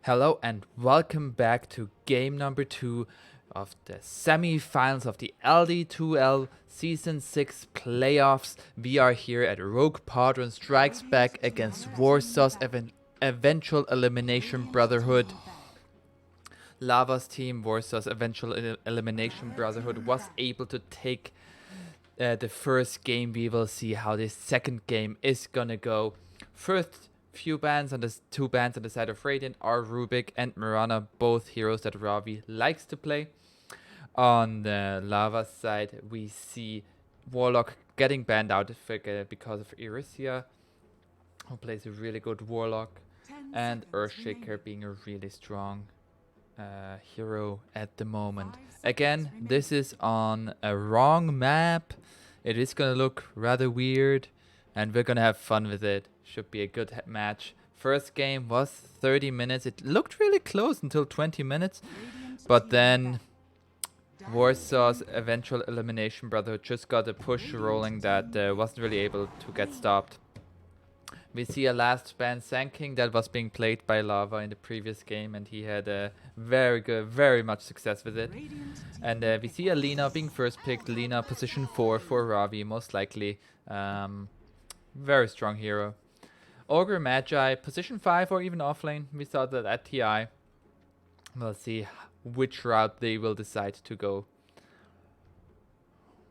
Hello and welcome back to game number 2 of the semi-finals of the Ld2l Season 6 Playoffs. We are here at Rogue-podron Strikes Back against Warsaw's Eventual Elimination Brotherhood. Lava's team, Warsaw's Eventual Elimination Brotherhood, was able to take the first game. We will see how this second game is gonna go. First few bans on the two bans on the side of Radiant are Rubik and Mirana, both heroes that Ravi likes to play. On the Lava side, we see Warlock getting banned out because of Irisia, who plays a really good Warlock, and Earthshaker being a really strong hero at the moment. Again, this is on a wrong map. It is gonna look rather weird, and we're gonna have fun with it. Should be a good match. First game was 30 minutes. It looked really close until 20 minutes, but then Warsaw's Eventual Elimination Brotherhood just got a push rolling that wasn't really able to get stopped. We see a last ban Sand that was being played by Lava in the previous game, and he had a very much success with it. And we see a Lina being first picked. Lina position 4 for Ravi, most likely. Very strong hero. Ogre Magi, position 5 or even offlane. We saw that at TI. We'll see which route they will decide to go.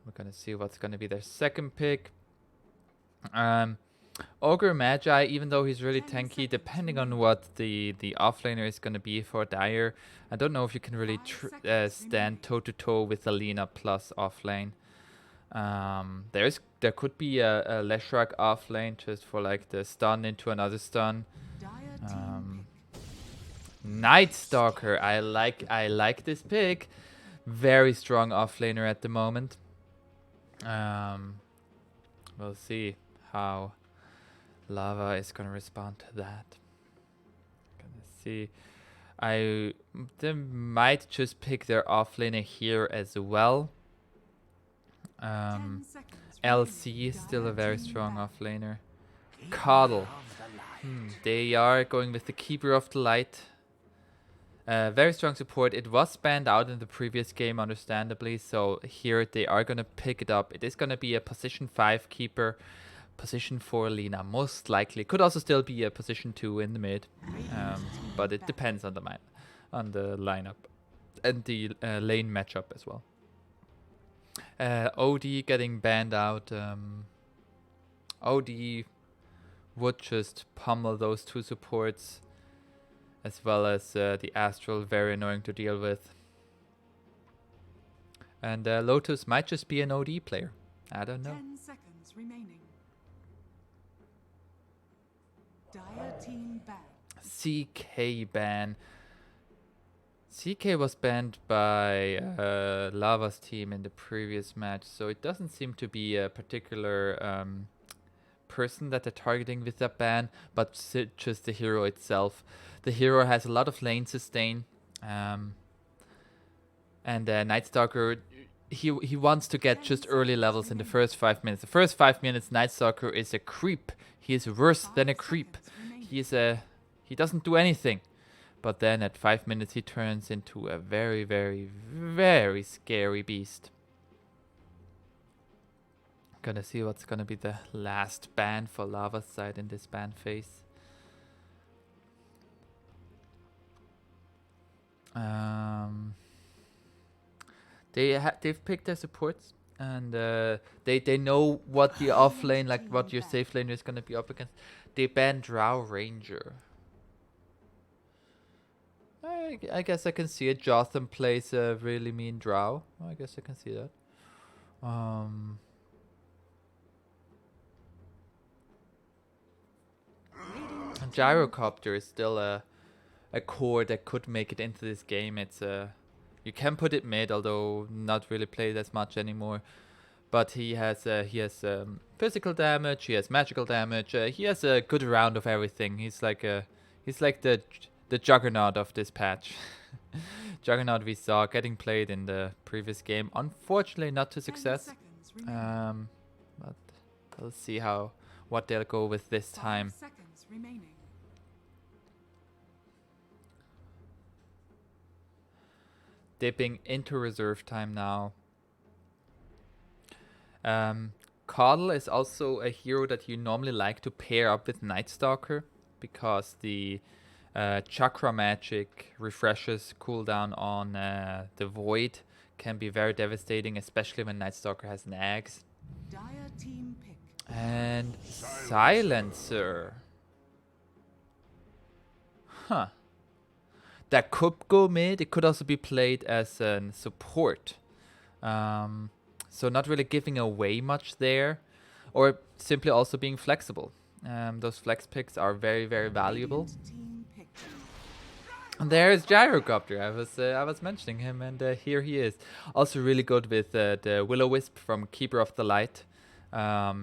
We're gonna see what's gonna be their second pick. Ogre Magi, even though he's really tanky, depending on what the offlaner is gonna be for Dire, I don't know if you can really stand toe to toe with Alina plus offlane. There could be a Leshrac offlane just for like the stun into another stun. Night Stalker, I like this pick. Very strong offlaner at the moment. We'll see how Lava is gonna respond to that. Gonna see. They might just pick their offlaner here as well. LC is still a very strong offlaner. Coddle. They are going with the Keeper of the Light. Very strong support. It was banned out in the previous game, understandably, so here they are going to pick it up. It is going to be a position 5 Keeper, position 4 Lina, most likely. Could also still be a position 2 in the mid, but it depends on the lineup and the lane matchup as well. OD getting banned out. OD would just pummel those two supports, as well as the Astral, very annoying to deal with. And Lotus might just be an OD player. I don't know. 10 seconds remaining. Dire team ban. CK ban. CK was banned by Lava's team in the previous match, so it doesn't seem to be a particular person that they're targeting with that ban, but just the hero itself. The hero has a lot of lane sustain, and Night Stalker, he wants to get just early levels in the first 5 minutes. The first 5 minutes, Night Stalker is a creep. He is worse than a creep. He doesn't do anything. But then at 5 minutes he turns into a very scary beast. Gonna see what's gonna be the last ban for Lava's side in this ban phase. They've picked their supports, and they know what the offlane, like what your safe lane is gonna be up against. They banned Drow Ranger. I guess I can see it. Jotham plays a really mean Drow. I guess I can see that. Gyrocopter is still a core that could make it into this game. It's you can put it mid, although not really played as much anymore. But he has physical damage. He has magical damage. He has a good round of everything. He's like the Juggernaut of this patch. Juggernaut we saw getting played in the previous game. Unfortunately, not to success. But we'll see what they'll go with this time. dipping into reserve time now. Caudle is also a hero that you normally like to pair up with Night Stalker because the chakra magic refreshes cooldown on the Void can be very devastating, especially when Night Stalker has nags. Dire team pick. And Silencer. Huh. That could go mid. It could also be played as a support. So not really giving away much there. Or simply also being flexible. Those flex picks are very, very valuable. Radiant team pick. And there's Gyrocopter. I was mentioning him, and here he is. Also really good with the Will-O-Wisp from Keeper of the Light.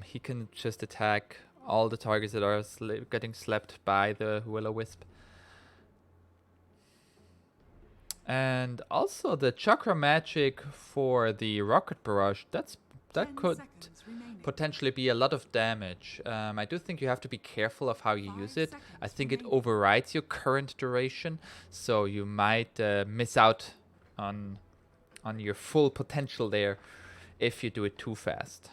He can just attack all the targets that are getting slapped by the Will-O-Wisp. And also the Chakra Magic for the Rocket Barrage. That 10 could seconds remaining. potentially be a lot of damage. I do think you have to be careful of how you 5 use it. I seconds think it remaining. overrides your current duration, so you might miss out on your full potential there if you do it too fast.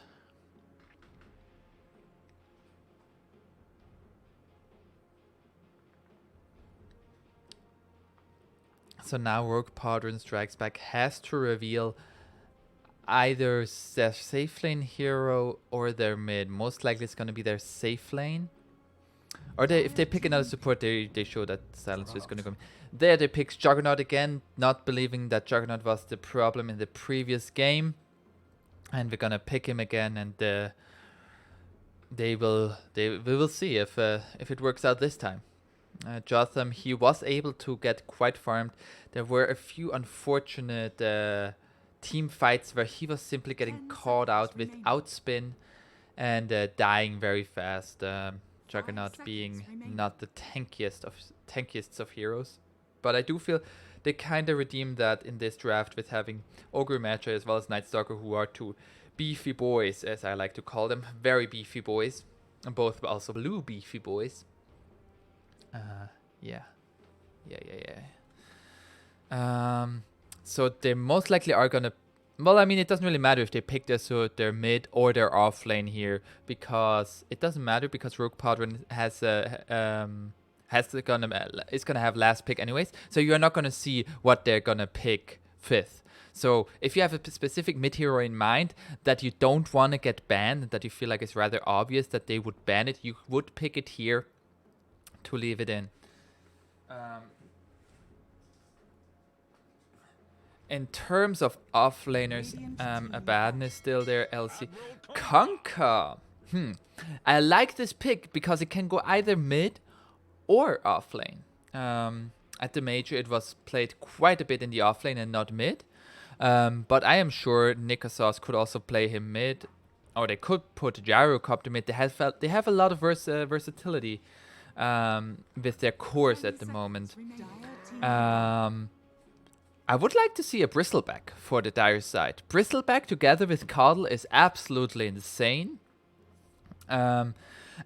So now Rogue-podron Strikes Back has to reveal either their safe lane hero or their mid. Most likely it's going to be their safe lane. Or if they pick another support, they show that Silencer is going to go. There they pick Juggernaut again, not believing that Juggernaut was the problem in the previous game. And we're going to pick him again, and we will see if it works out this time. Jotham, he was able to get quite farmed. There were a few unfortunate team fights where he was simply getting 10 caught out seconds with remaining. outspin and dying very fast. Juggernaut 5 being seconds remaining. not the tankiest of heroes. But I do feel they kind of redeemed that in this draft with having Ogre Magi as well as Night Stalker, who are two beefy boys, as I like to call them. Very beefy boys. And both also blue beefy boys. Yeah. So they most likely are gonna. Well, I mean, it doesn't really matter if they pick their mid or their off lane here, because it doesn't matter because Rogue-podron is gonna have last pick anyways. So you're not gonna see what they're gonna pick fifth. So if you have a specific mid hero in mind that you don't want to get banned, that you feel like it's rather obvious that they would ban it, you would pick it here to leave it in. In terms of offlaners, a badness still there, LC. Conka! I like this pick because it can go either mid or offlane. At the major, it was played quite a bit in the offlane and not mid. But I am sure Nikasaus could also play him mid. Or they could put Gyrocopter mid. They have a lot of versatility with their cores at the moment. I would like to see a Bristleback for the Dire side. Bristleback together with Caudle is absolutely insane. And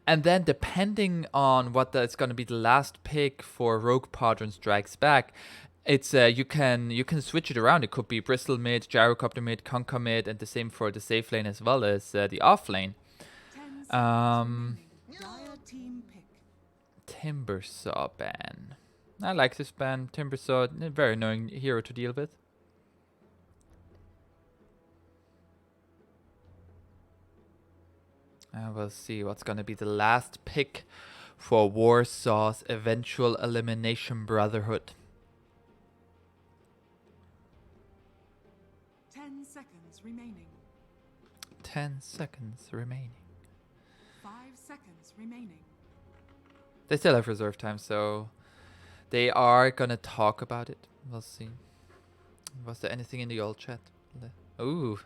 then depending on what is going to be the last pick for Rogue-podron Strikes Back, it's you can switch it around. It could be Bristle mid, Gyrocopter mid, Conka mid, and the same for the safe lane as well as the off lane. 10 seconds remaining. Dire team pick. Timbersaw ban. I like this ban. Timbersaw, a very annoying hero to deal with. We'll see what's going to be the last pick for Warsaw's eventual elimination Brotherhood. 10 seconds remaining. 10 seconds remaining. 5 seconds remaining. They still have reserve time, so they are gonna talk about it. We'll see. Was there anything in the old chat? Ooh.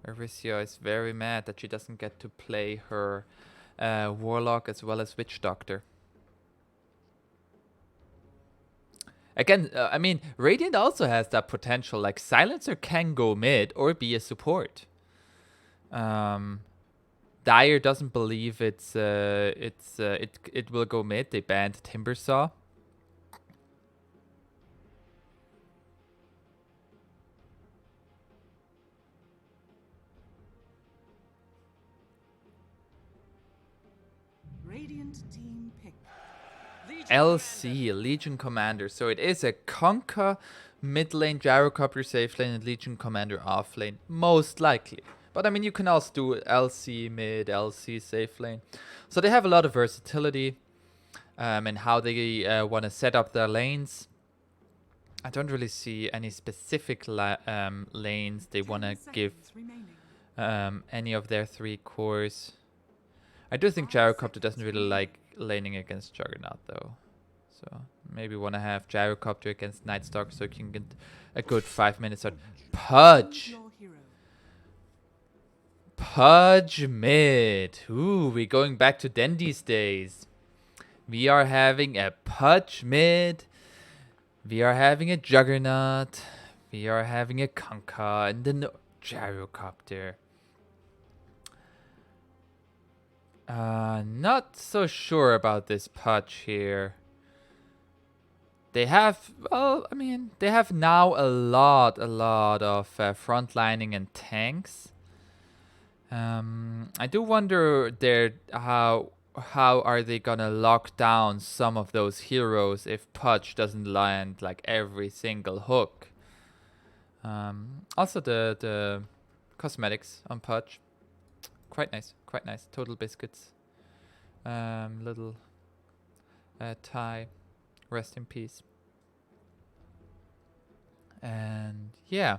Aricia is very mad that she doesn't get to play her Warlock as well as Witch Doctor. Again, I mean, Radiant also has that potential. Like, Silencer can go mid or be a support. Dire doesn't believe it will go mid. They banned Timbersaw. Radiant team pick. LC, Legion Commander. So it is a Conquer mid lane, Gyrocopter safe lane, and Legion Commander off lane, most likely. But I mean, you can also do LC mid, LC safe lane. So they have a lot of versatility in how they want to set up their lanes. I don't really see any specific lanes they want to give any of their 3 cores. I do think Gyrocopter doesn't really like laning against Juggernaut though. So maybe want to have Gyrocopter against Nightstalker so you can get a good 5 minutes on Pudge. Pudge mid. Ooh, we're going back to Dendy's days. We are having a Pudge mid. We are having a Juggernaut. We are having a Conquer and then Gyrocopter. Not so sure about this Pudge here. They have, well, I mean, they have now a lot of frontlining and tanks. I do wonder how are they gonna lock down some of those heroes if Pudge doesn't land like every single hook. Also the cosmetics on Pudge, quite nice. Total biscuits. Little Ty, rest in peace. And yeah.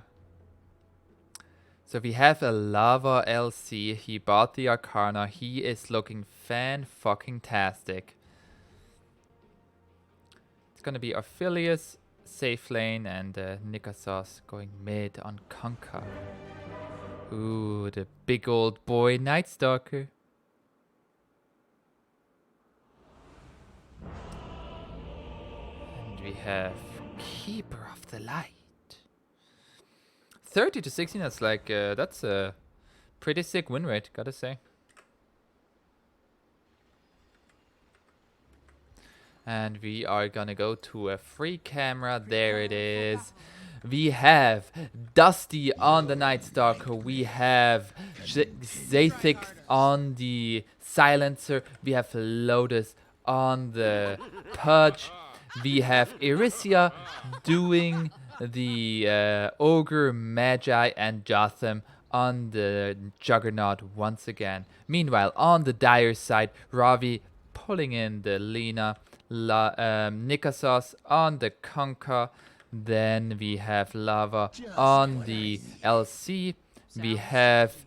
So we have a Lava LC. He bought the Arcana. He is looking fan-fucking-tastic. It's gonna be Orphelius, safe lane, and Nikasos going mid on Conquer. Ooh, the big old boy Nightstalker. And we have Keeper of the Light. 30 to 16, that's like, that's a pretty sick win rate, gotta say. And we are gonna go to a free camera. There it is. We have Dusty on the Nightstalker. We have Zathik on the Silencer. We have Lotus on the Pudge. We have Irisia doing the Ogre, Magi, and Jotham on the Juggernaut once again. Meanwhile, on the Dire side, Ravi pulling in the Lina, Nikasos on the Conquer. Then we have Lava on the LC. We have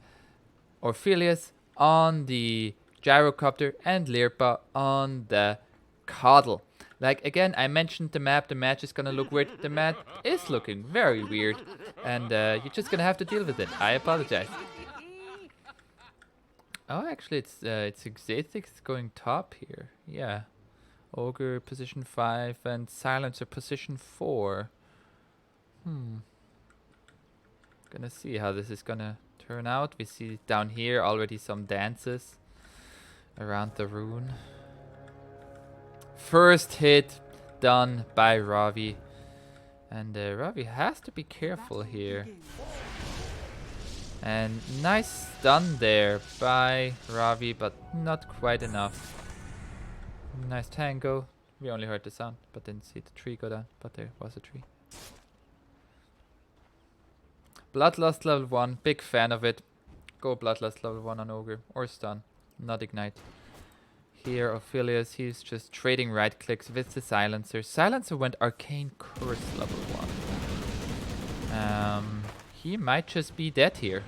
Orphelius on the Gyrocopter and Lirpa on the Coddle. Like, again, I mentioned the map. The match is gonna look weird. The map is looking very weird. And you're just gonna have to deal with it. I apologize. Oh, actually, it's Xathix going top here. Yeah. Ogre position 5 and Silencer position 4. Gonna see how this is gonna turn out. We see down here already some dances around the rune. First hit done by Ravi. And Ravi has to be careful here. And nice stun there by Ravi, but not quite enough. Nice tango. We only heard the sound, but didn't see the tree go down. But there was a tree. Bloodlust level 1. Big fan of it. Go Bloodlust level 1 on Ogre. Or stun. Not ignite. Here, Orphelius, he's just trading right clicks with the Silencer. Silencer went Arcane Curse level 1. He might just be dead here.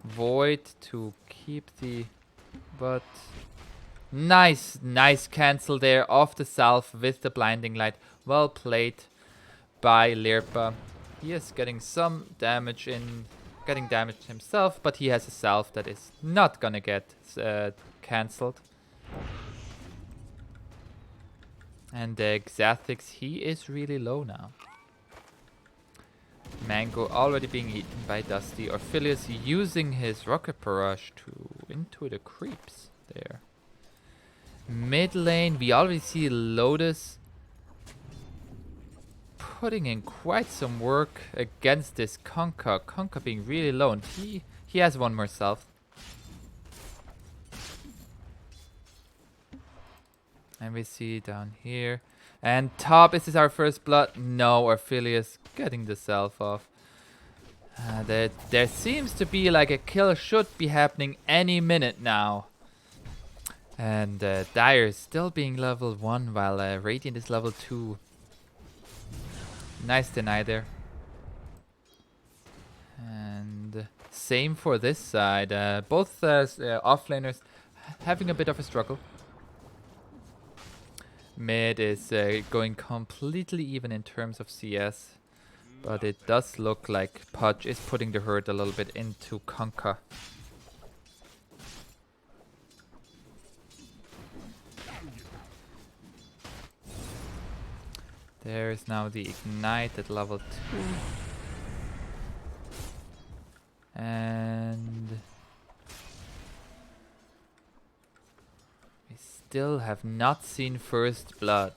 Void to keep the... But... Nice cancel there off the Salve with the Blinding Light. Well played by Lirpa. He is getting some damage in... Getting damaged himself, but he has a Salve that is not gonna get cancelled. And Xathix, he is really low now. Mango already being eaten by Dusty. Orphelius using his Rocket Barrage into the creeps there. Mid lane, we already see Lotus putting in quite some work against this Conquer. Conquer being really low, and he has one more Salve. And we see down here. And top, is this our first blood? No, Orphelius getting the self off. There seems to be like a kill should be happening any minute now. And Dire is still being level 1 while Radiant is level 2. Nice deny there. And same for this side. Both offlaners having a bit of a struggle. Mid is going completely even in terms of CS. But it does look like Pudge is putting the hurt a little bit into Conker. There is now the Ignite at level 2. And we still have not seen first blood.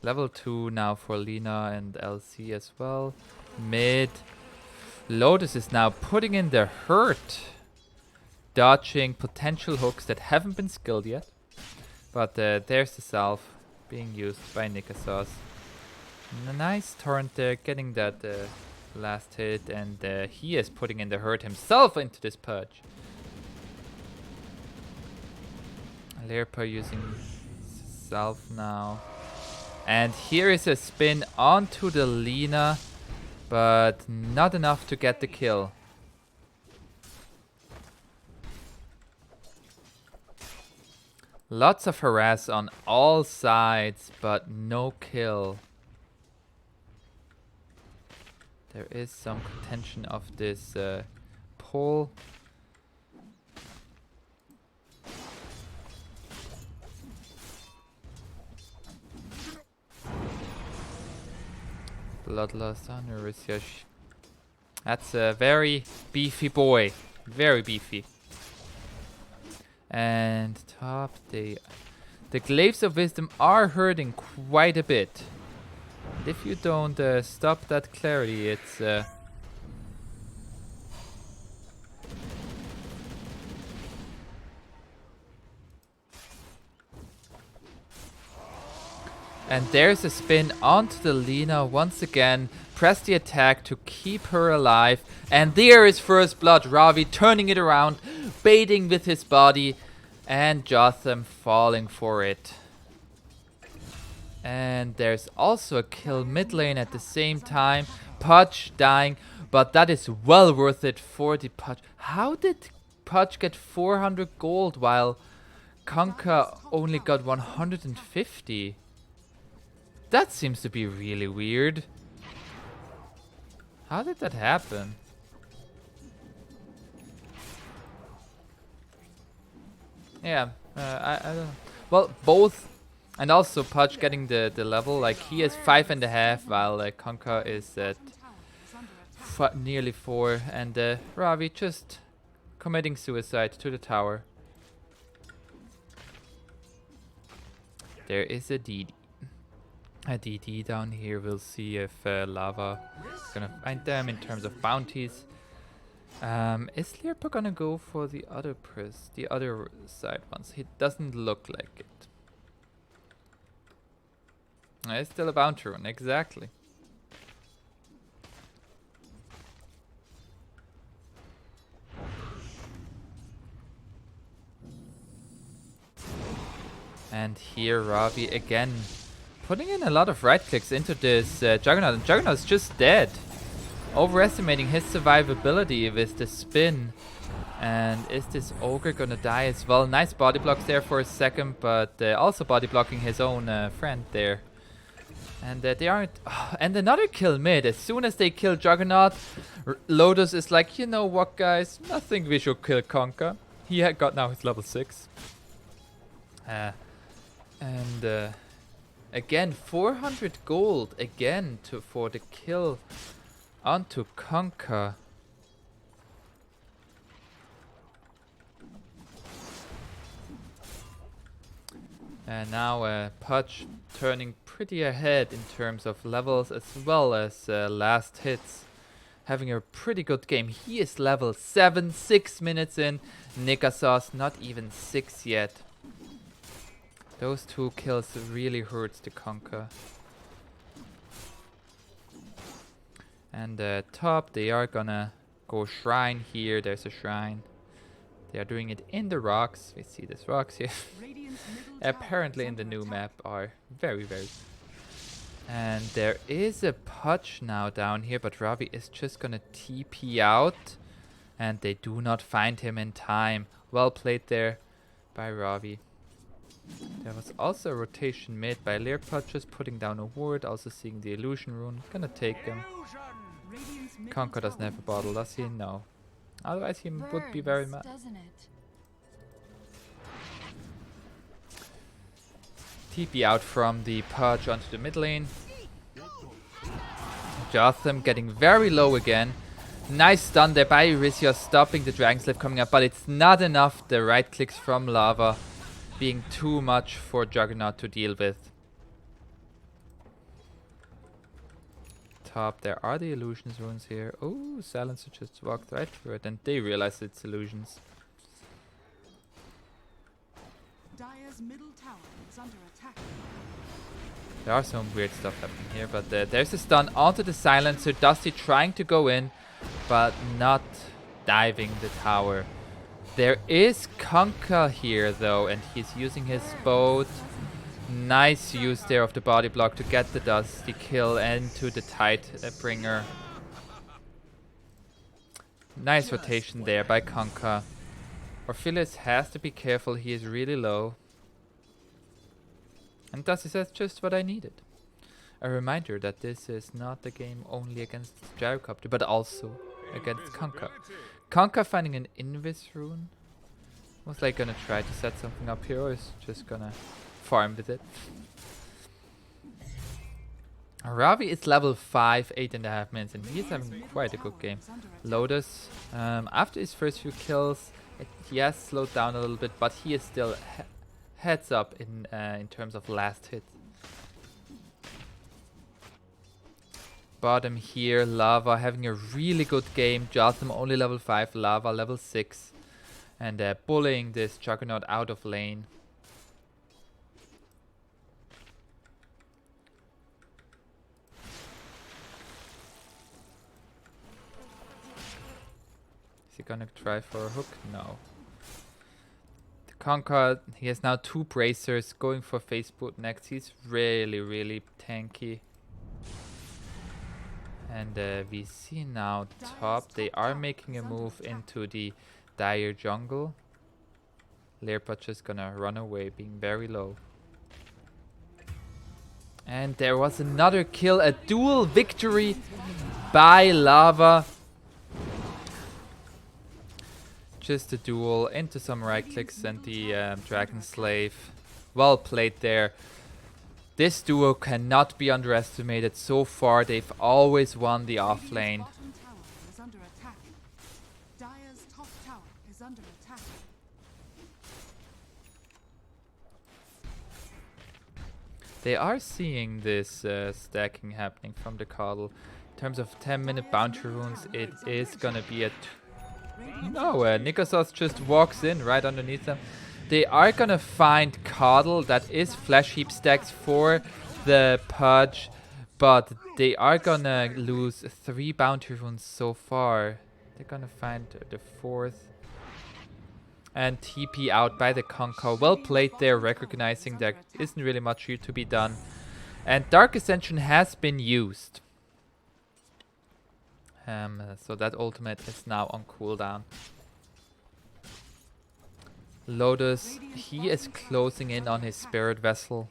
Level 2 now for Lina and LC as well. Mid. Lotus is now putting in the hurt. Dodging potential hooks that haven't been skilled yet. But there's the salve being used by Nikasaus. A nice torrent there, getting that last hit. And he is putting in the hurt himself into this Pudge. Lerpa using salve now. And here is a spin onto the Lina, but not enough to get the kill. Lots of harass on all sides, but no kill. There is some contention of this pull. Bloodlust on Euryssia. That's a very beefy boy. Very beefy. And top, the Glaives of Wisdom are hurting quite a bit. And if you don't stop that clarity, it's... And there's a spin onto the Lina once again. Press the attack to keep her alive. And there is first blood. Ravi turning it around, baiting with his body. And Jotham falling for it. And there's also a kill mid lane at the same time. Pudge dying, but that is well worth it for the Pudge. How did Pudge get 400 gold while Conker only got 150? That seems to be really weird. How did that happen? Yeah, I don't know. Well, both. And also Pudge getting the level. Like, he is 5.5 while Conker is at nearly 4. And Ravi just committing suicide to the tower. There is a DD. A DD down here. We'll see if Lava is gonna find them in terms of bounties. Is Lerpa gonna go for the other the other side ones? It doesn't look like it. It's still a bounty run, exactly. And here Ravi again putting in a lot of right clicks into this Juggernaut. And Juggernaut's just dead. Overestimating his survivability with the spin. And is this Ogre gonna die as well? Nice body blocks there for a second, but also body blocking his own friend there. And they aren't... and another kill mid. As soon as they kill Juggernaut, Lotus is like, you know what guys, I think we should kill Conker. He had got now his level 6. And again, 400 gold again for the kill onto Conker. And now Pudge turning pretty ahead in terms of levels as well as last hits. having a pretty good game. He is level 7, 6 minutes in. Nikasa's not even 6 yet. Those 2 kills really hurts the Conquer. And top, they are gonna go shrine here. There's a shrine. They are doing it in the rocks. We see these rocks here. Apparently in the new map are very, very. And there is a Pudge now down here, but Ravi is just gonna TP out. And they do not find him in time. Well played there by Ravi. There was also a rotation made by Ld2l, just putting down a ward, also seeing the illusion rune. Gonna take him. Conquer doesn't have a bottle, does he? No. Otherwise he would be very mad. TP out from the Pudge onto the mid lane. Jotham getting very low again. Nice stun there by Erisio, stopping the Dragon Slave coming up, but it's not enough. The right clicks from Lava being too much for Juggernaut to deal with. Top, there are the illusions runes here. Oh, Silencer just walked right through it and they realize it's illusions. Dire's middle tower is under attack. There are some weird stuff happening here, but there's a stun onto the Silencer. Dusty trying to go in, but not diving the tower. There is Conquer here though, and he's using his boat. Nice use there of the body block to get the Dusty kill into the Tidebringer. Nice rotation there by Conquer. Orpheus has to be careful, he is really low. And Dusty says just what I needed. A reminder that this is not a game only against Gyrocopter, but also against Conquer. Conquer finding an Invis rune. Was like gonna try to set something up here, or is just gonna farm with it. Ravi is level 5, 8.5 minutes, and he's having quite a good game. Lotus, after his first few kills, he has slowed down a little bit, but he is still heads up in terms of last hit. Bottom here, Lava having a really good game. Jotham only level 5, Lava level 6. And bullying this Juggernaut out of lane. Is he gonna try for a hook? No. The Conquer, he has now 2 bracers going for face boot next. He's really, really tanky. And we see now top, they are making a move into the Dire jungle. Ld2l just gonna run away, being very low. And there was another kill, a duel victory by Lava. Just a duel into some right clicks and the Dragon Slave. Well played there. This duo cannot be underestimated. So far, they've always won the off lane. They are seeing this stacking happening from the Coddle. In terms of 10-minute bounty runes, it is gonna be a... No, Nikasos just walks in right underneath them. They are gonna find Coddle, that is flash heap stacks for the Pudge, but they are gonna lose 3 bounty runes so far. They're gonna find the 4th. And TP out by the Conquer. Well played there, recognizing there isn't really much here to be done. And Dark Ascension has been used. So that ultimate is now on cooldown. Lotus, he is closing in on his spirit vessel.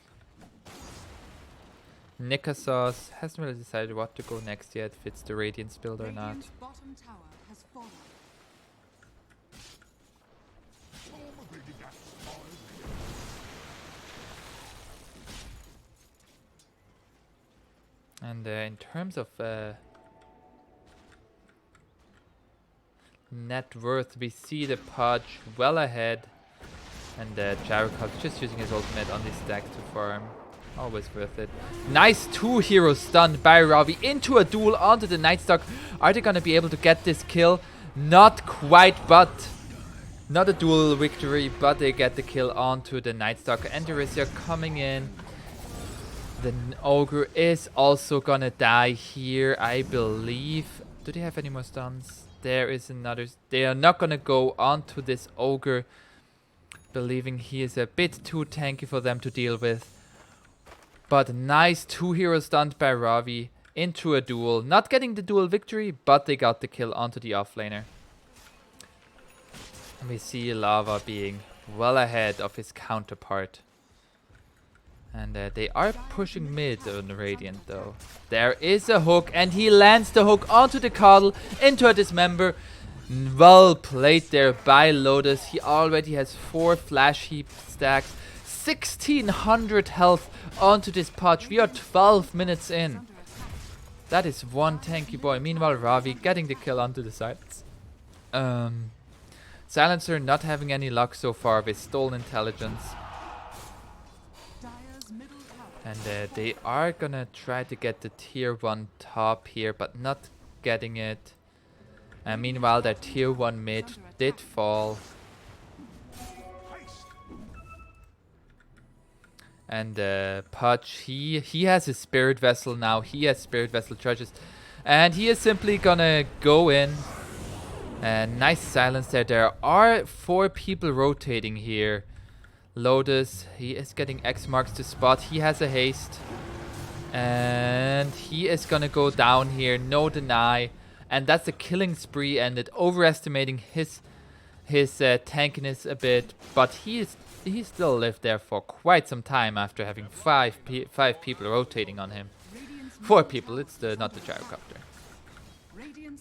Nikasos hasn't really decided what to go next yet, if it's the Radiance build or not. And in terms of net worth, we see the Pudge well ahead. And Jericho's just using his ultimate on this stack to farm. Always worth it. Nice 2-hero stun by Ravi into a duel onto the Nightstalker. Are they gonna be able to get this kill? Not quite, but not a duel victory, but they get the kill onto the Nightstalker. And Derisia coming in. The Ogre is also gonna die here, I believe. Do they have any more stuns? There is another. They are not gonna go onto this Ogre, believing he is a bit too tanky for them to deal with. But nice 2-hero stunned by Ravi into a duel. Not getting the duel victory, but they got the kill onto the offlaner. And we see Lava being well ahead of his counterpart. And they are pushing mid on the Radiant though. There is a hook and he lands the hook onto the Coddle into a dismember. Well played there by Lotus. He already has 4 flash heap stacks. 1600 health onto this Podge. We are 12 minutes in. That is one tanky boy. Meanwhile, Ravi getting the kill onto the sides. Silencer not having any luck so far with Stolen Intelligence. And they are gonna try to get the tier 1 top here, but not getting it. And meanwhile, their tier 1 mid did fall. And Podge, he has his Spirit Vessel now. He has Spirit Vessel charges. And he is simply gonna go in. And nice silence there. There are 4 people rotating here. Lotus, he is getting X marks to spot. He has a haste. And he is gonna go down here. No deny. And that's a killing spree ended. Overestimating his tankiness a bit. But he still lived there for quite some time after having 5 people rotating on him. 4 people, it's not the gyrocopter.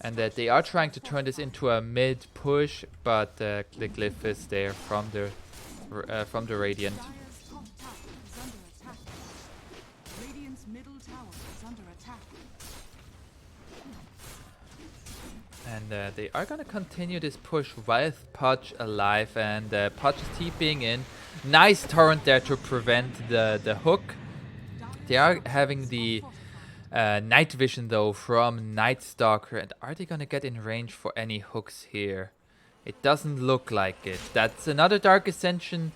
And they are trying to turn this into a mid push, but the glyph is there from the Radiant. And they are gonna continue this push with Podge alive, and Podge is TPing in. Nice torrent there to prevent the hook. They are having the night vision though from Nightstalker, and are they gonna get in range for any hooks here? It doesn't look like it. That's another Dark Ascension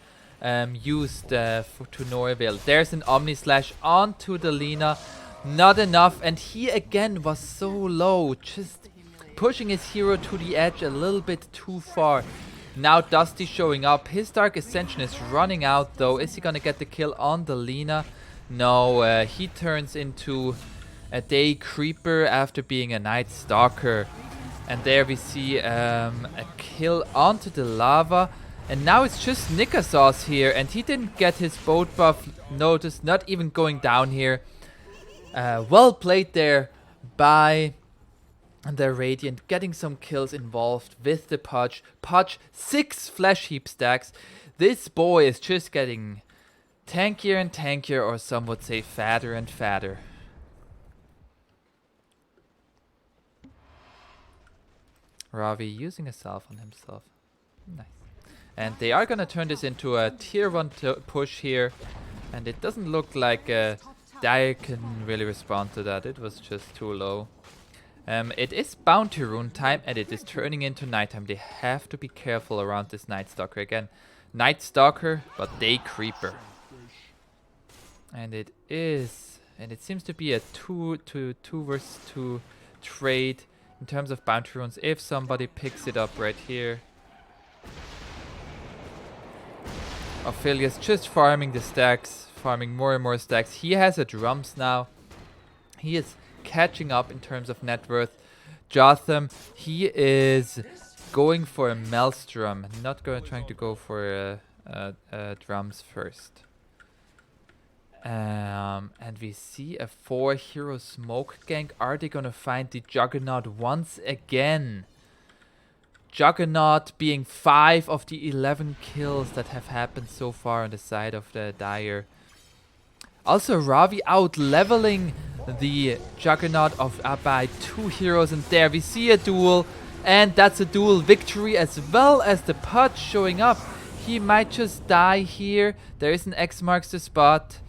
used to no avail. There's an Omni Slash onto the Lina. Not enough, and he again was so low, just pushing his hero to the edge a little bit too far. Now Dusty showing up. His Dark Ascension is running out though. Is he gonna get the kill on the Lina? No, he turns into a Day Creeper after being a Night Stalker. And there we see a kill onto the lava. And now it's just Nikasauce here. And he didn't get his boat buff noticed, not even going down here. Well played there by the Radiant, getting some kills involved with the Podge. Podge, 6 flash heap stacks. This boy is just getting tankier and tankier, or some would say fatter and fatter. Ravi using a salve on himself. Nice. And they are gonna turn this into a tier 1 push here. And it doesn't look like Dire can really respond to that. It was just too low. It is Bounty Rune time, and it is turning into nighttime. They have to be careful around this Night Stalker again. Night Stalker, but Day Creeper. And it seems to be a 2 versus 2 trade in terms of Bounty Runes, if somebody picks it up right here. Ophelia's just farming the stacks, farming more and more stacks. He has a drums now. He is catching up in terms of net worth. Jotham, he is going for a Maelstrom, not trying to go for drums first. And we see a 4-hero smoke gank. Are they gonna find the Juggernaut once again? Juggernaut being 5 of the 11 kills that have happened so far on the side of the Dire. Also Ravi out leveling the Juggernaut by 2 heroes, and there we see a duel, and that's a duel victory, as well as the Podge showing up. He might just die here. There is an X marks the spot.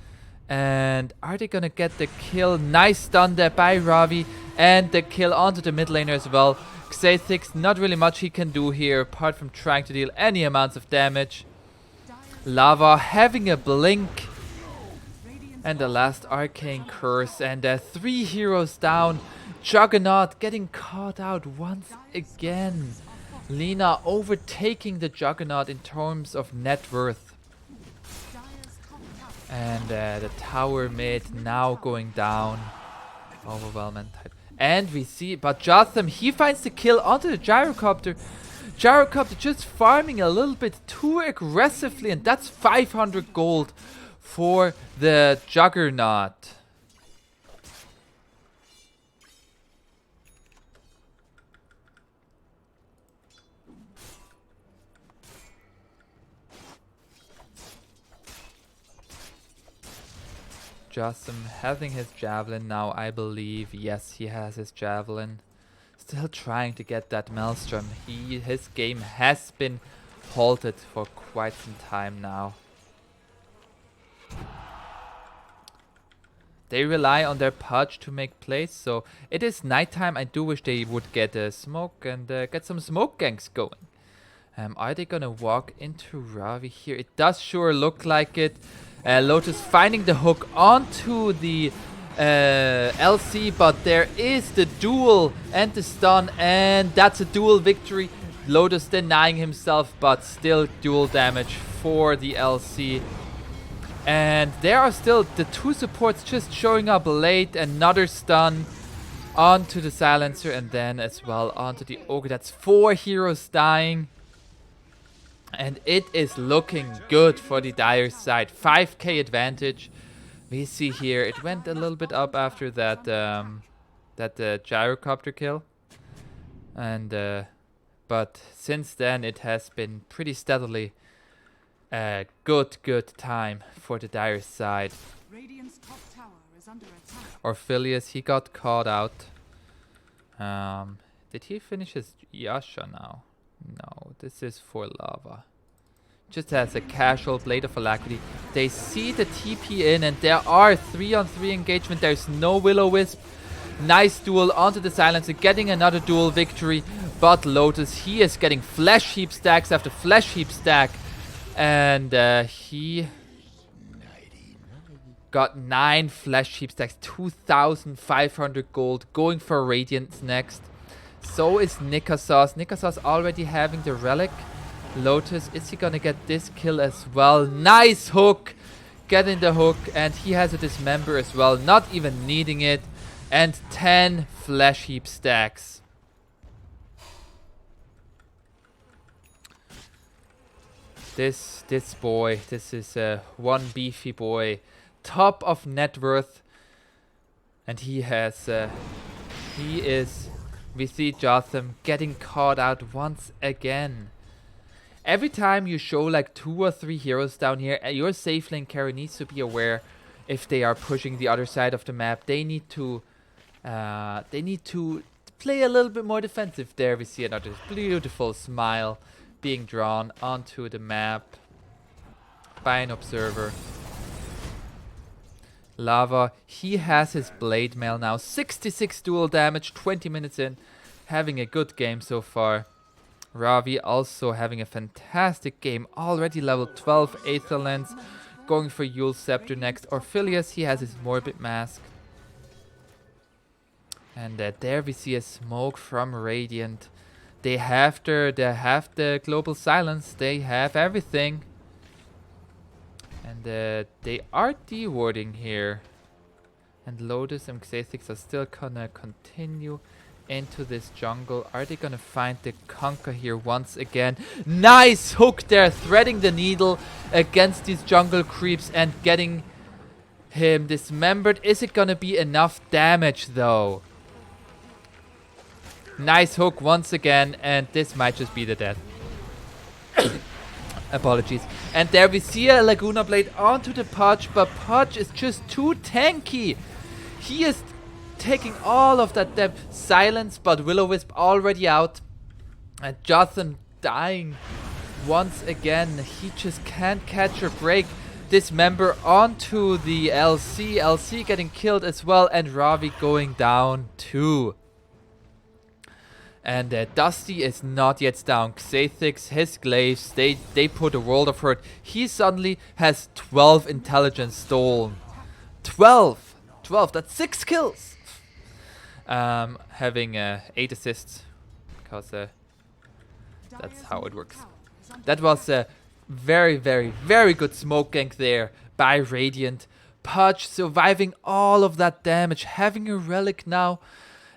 And are they gonna get the kill? Nice stun there by Ravi. And the kill onto the mid laner as well. Xathix, not really much he can do here apart from trying to deal any amounts of damage. Lava having a blink. And the last arcane curse. And 3 heroes down. Juggernaut getting caught out once again. Lina overtaking the Juggernaut in terms of net worth. And the tower mid now going down. Overwhelming type. And we see, but Jotham, he finds the kill onto the Gyrocopter. Gyrocopter just farming a little bit too aggressively, and that's 500 gold for the Juggernaut. Jotham having his javelin now, I believe. Yes, he has his javelin. Still trying to get that Maelstrom. His game has been halted for quite some time now. They rely on their Pudge to make plays, so it is nighttime. I do wish they would get a smoke and get some smoke ganks going. Are they gonna walk into Ravi here? It does sure look like it. Lotus finding the hook onto the LC, but there is the duel and the stun, and that's a duel victory. Lotus denying himself, but still duel damage for the LC. And there are still the 2 supports just showing up late. Another stun onto the Silencer, and then as well onto the Ogre. That's 4 heroes dying. And it is looking good for the Dire side. 5k advantage. We see here it went a little bit up after that Gyrocopter kill. And but since then it has been pretty steadily a good time for the Dire side. Radiant's top tower is under attack. Orphilius, he got caught out. Did he finish his Yasha now? No, this is for Lava. Just has a casual Blade of Alacrity. They see the TP in, and there are 3-on-3 engagement. There's no Will-O-Wisp. Nice duel onto the Silencer, getting another duel victory. But Lotus, he is getting flesh heap stacks after flesh heap stack. And he got 9 flesh heap stacks, 2,500 gold, going for Radiant next. So is Nikasaus. Nikasaus already having the relic. Lotus, is he gonna get this kill as well? Nice hook! Getting the hook, and he has a dismember as well, not even needing it. And 10 flesh heap stacks. This boy, this is one beefy boy, top of net worth, and he is. We see Jotham getting caught out once again. Every time you show like 2 or 3 heroes down here, your safe lane carry needs to be aware if they are pushing the other side of the map. They need to play a little bit more defensive. There we see another beautiful smile being drawn onto the map by an observer. Lava, he has his blade mail now. 66 duel damage, 20 minutes in. Having a good game so far. Ravi also having a fantastic game. Already level 12 Aether Lens. Going for Yule's Scepter next. Orphilius, he has his Morbid Mask. And there we see a smoke from Radiant. They have the Global Silence. They have everything. And they are dewarding here. And Lotus and Xathix are still gonna continue into this jungle. Are they gonna find the Conquer here once again? Nice hook there, threading the needle against these jungle creeps and getting him dismembered. Is it gonna be enough damage though? Nice hook once again, and this might just be the death. Apologies. And there we see a Laguna Blade onto the Pudge, but Pudge is just too tanky. He is taking all of that depth. Silence, but Will-O-Wisp already out. And Jotham dying once again. He just can't catch a break. dismember onto the LC. LC getting killed as well, and Ravi going down too. And Dusty is not yet down. Xathix, his glaives, they put a world of hurt. He suddenly has 12 intelligence stolen. 12! 12, that's 6 kills! Having 8 assists, because that's how it works. That was a very, very, very good smoke gank there by Radiant. Pudge surviving all of that damage, having a relic now,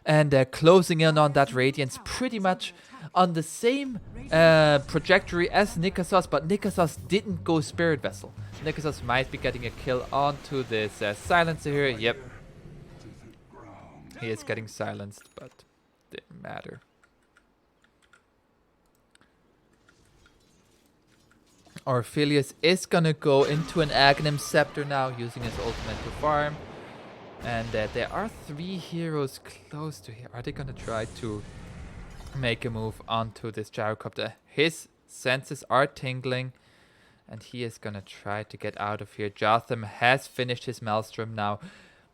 and closing in on that Radiance pretty much on the same trajectory as Nikasos, but Nikasos didn't go Spirit Vessel. Nikasos might be getting a kill onto this silencer here. Yep. He is getting silenced, but didn't matter. Orphelius is gonna go into an Aghanim Scepter now, using his ultimate to farm. And there are 3 heroes close to here. Are they gonna try to make a move onto this gyrocopter? His senses are tingling, and he is gonna try to get out of here. Jotham has finished his Maelstrom now.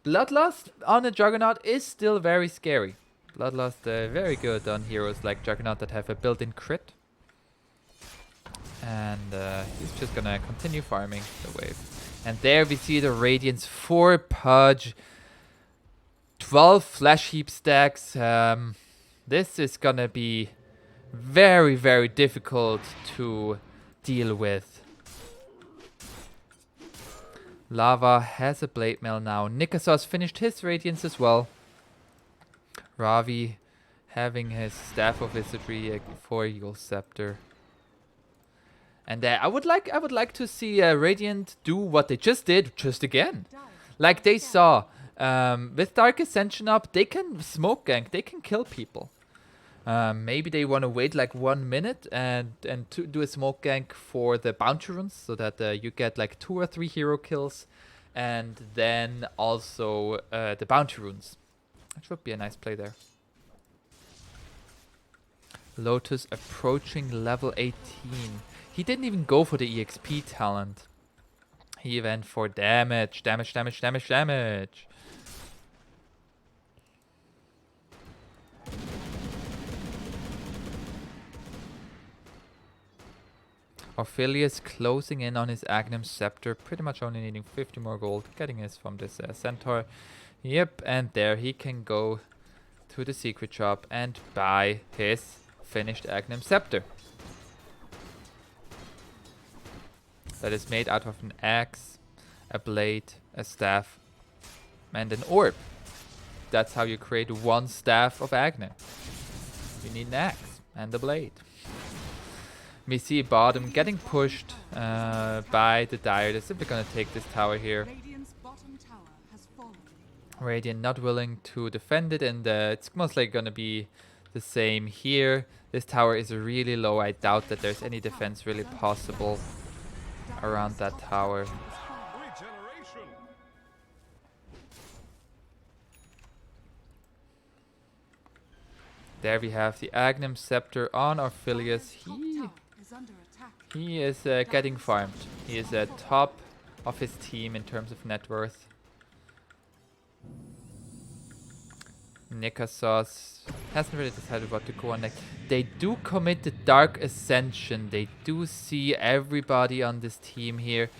Bloodlust on a Juggernaut is still very scary. Bloodlust very good on heroes like Juggernaut that have a built-in crit. And he's just gonna continue farming the wave. And there we see the Radiance for Pudge. 12 Flash Heap stacks. This is gonna be very, very difficult to deal with. Lava has a Blade Mail now. Nikasos finished his Radiance as well. Ravi having his Staff of Wizardry for Eagle Scepter. And I would like to see Radiant do what they just did, just again. Like they saw, with Dark Ascension up, they can smoke gank, they can kill people. Maybe they want to wait like 1 minute and to do a smoke gank for the bounty runes, so that you get like 2 or 3 hero kills, and then also the bounty runes. That would be a nice play there. Lotus approaching level 18. He didn't even go for the EXP talent. He went for damage, damage, damage, damage, damage. Orphelius closing in on his Aghanim Scepter, pretty much only needing 50 more gold, getting his from this Centaur. Yep, and there he can go to the secret shop and buy his finished Aghanim Scepter. That is made out of an axe, a blade, a staff, and an orb. That's how you create 1 staff of Aghanim. You need an axe and a blade. We see bottom getting pushed by the Dire. They're simply going to take this tower here. Radiant not willing to defend it, and it's most likely going to be the same here. This tower is really low. I doubt that there's any defense really possible around that tower. There we have the Aghanim Scepter on Orphelius. He is getting farmed. He is at top of his team in terms of net worth. Nikasos hasn't really decided what to go on next. They do commit the Dark Ascension. They do see everybody on this team here.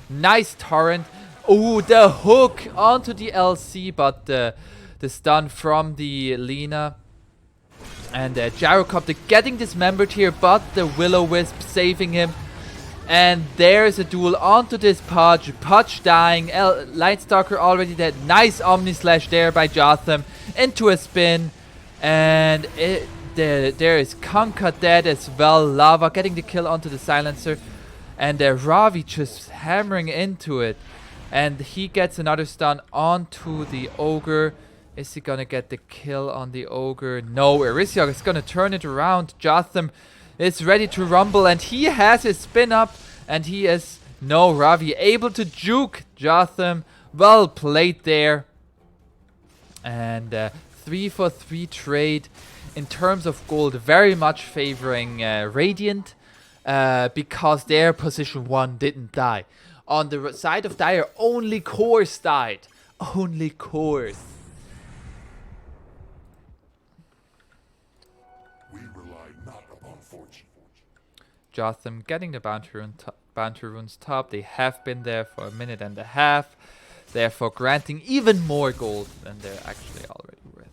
Nice torrent. Oh, the hook onto the LC, but the stun from the Lina. And Gyrocopter getting dismembered here, but the Will-O-Wisp saving him. And there's a duel onto this Pudge. Pudge dying. Lightstalker already dead. Nice Omni Slash there by Jotham into a spin. And there is Conka dead as well. Lava getting the kill onto the silencer. And Ravi just hammering into it. And he gets another stun onto the Ogre. Is he gonna get the kill on the Ogre? No, Erisiok is gonna turn it around. Jotham is ready to rumble, and he has his spin up, and he is, no, Ravi able to juke Jotham. Well played there. And 3 for 3 trade in terms of gold, very much favoring Radiant, because their position 1 didn't die. On the side of Dire, only cores died. Only cores. We rely not upon fortune. Jotham getting the bounty runes top. They have been there for a minute and a half, therefore granting even more gold than they're actually already worth.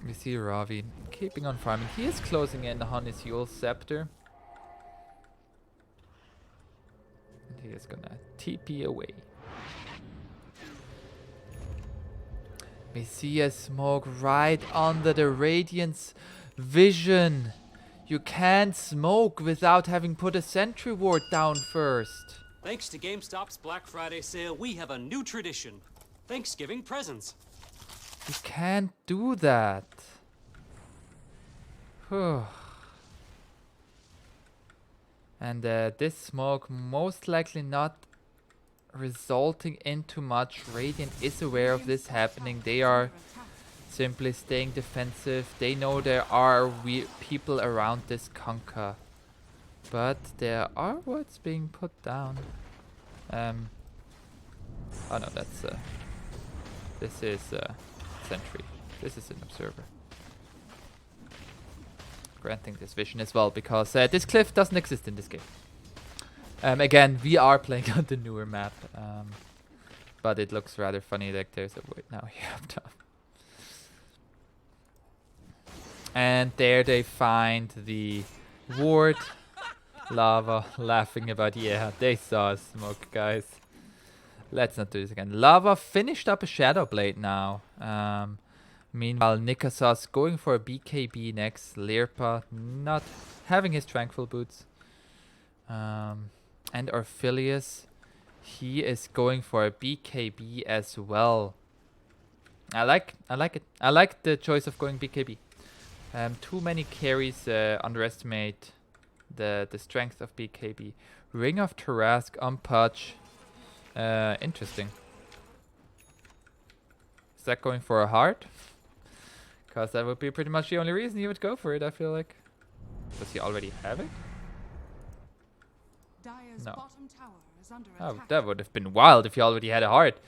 We see Ravi keeping on farming. He is closing in on his Yule Scepter. And he is gonna TP away. We see a smoke right under the Radiant's vision. You can't smoke without having put a sentry ward down first. Thanks to GameStop's Black Friday sale, we have a new tradition. Thanksgiving presents. You can't do that. Whew. And this smoke most likely not resulting into much. Radiant is aware of this happening. They are simply staying defensive. They know there are people around this conquer. But there are wards being put down. Oh no, that's this is sentry. This is an observer. Granting this vision as well, because this cliff doesn't exist in this game. Again, we are playing on the newer map, but it looks rather funny like there's a void now here up top. And there they find the ward. Lava laughing about, yeah, they saw us smoke, guys. Let's not do this again. Lava finished up a Shadow Blade now. Meanwhile, Nikasa's going for a BKB next. Lirpa not having his Tranquil Boots. And Orphilius, he is going for a BKB as well. I like it. I like the choice of going BKB. Too many carries underestimate the strength of BKB. Ring of Tarask on Pudge. Interesting. Is that going for a heart? Because that would be pretty much the only reason he would go for it, I feel like. Does he already have it? Dire's No. bottom tower is under Oh, attack. that would have been wild if he already had a heart.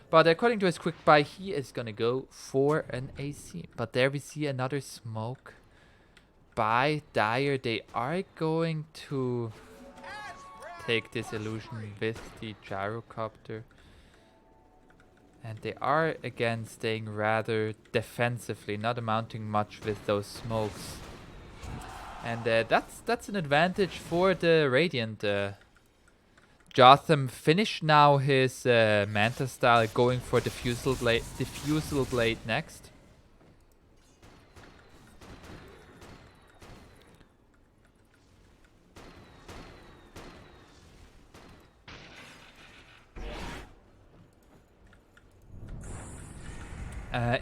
But according to his quick buy, he is gonna go for an AC. But there we see another smoke by Dire. They are going to take this illusion with the gyrocopter. And they are again staying rather defensively, not amounting much with those smokes. And that's an advantage for the Radiant. Jotham finished now his Manta style, going for Diffusal Blade next.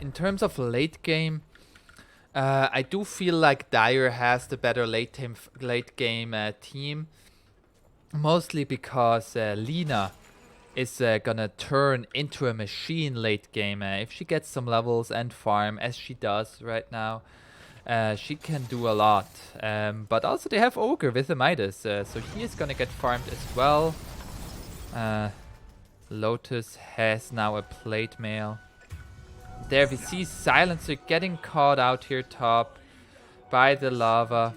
In terms of late game, I do feel like Dire has the better late game team. Mostly because Lina is gonna turn into a machine late game. If she gets some levels and farm, as she does right now, she can do a lot. But also they have Ogre with the Midas, so he is gonna get farmed as well. Lotus has now a plate mail. There we see Silencer getting caught out here top by the lava.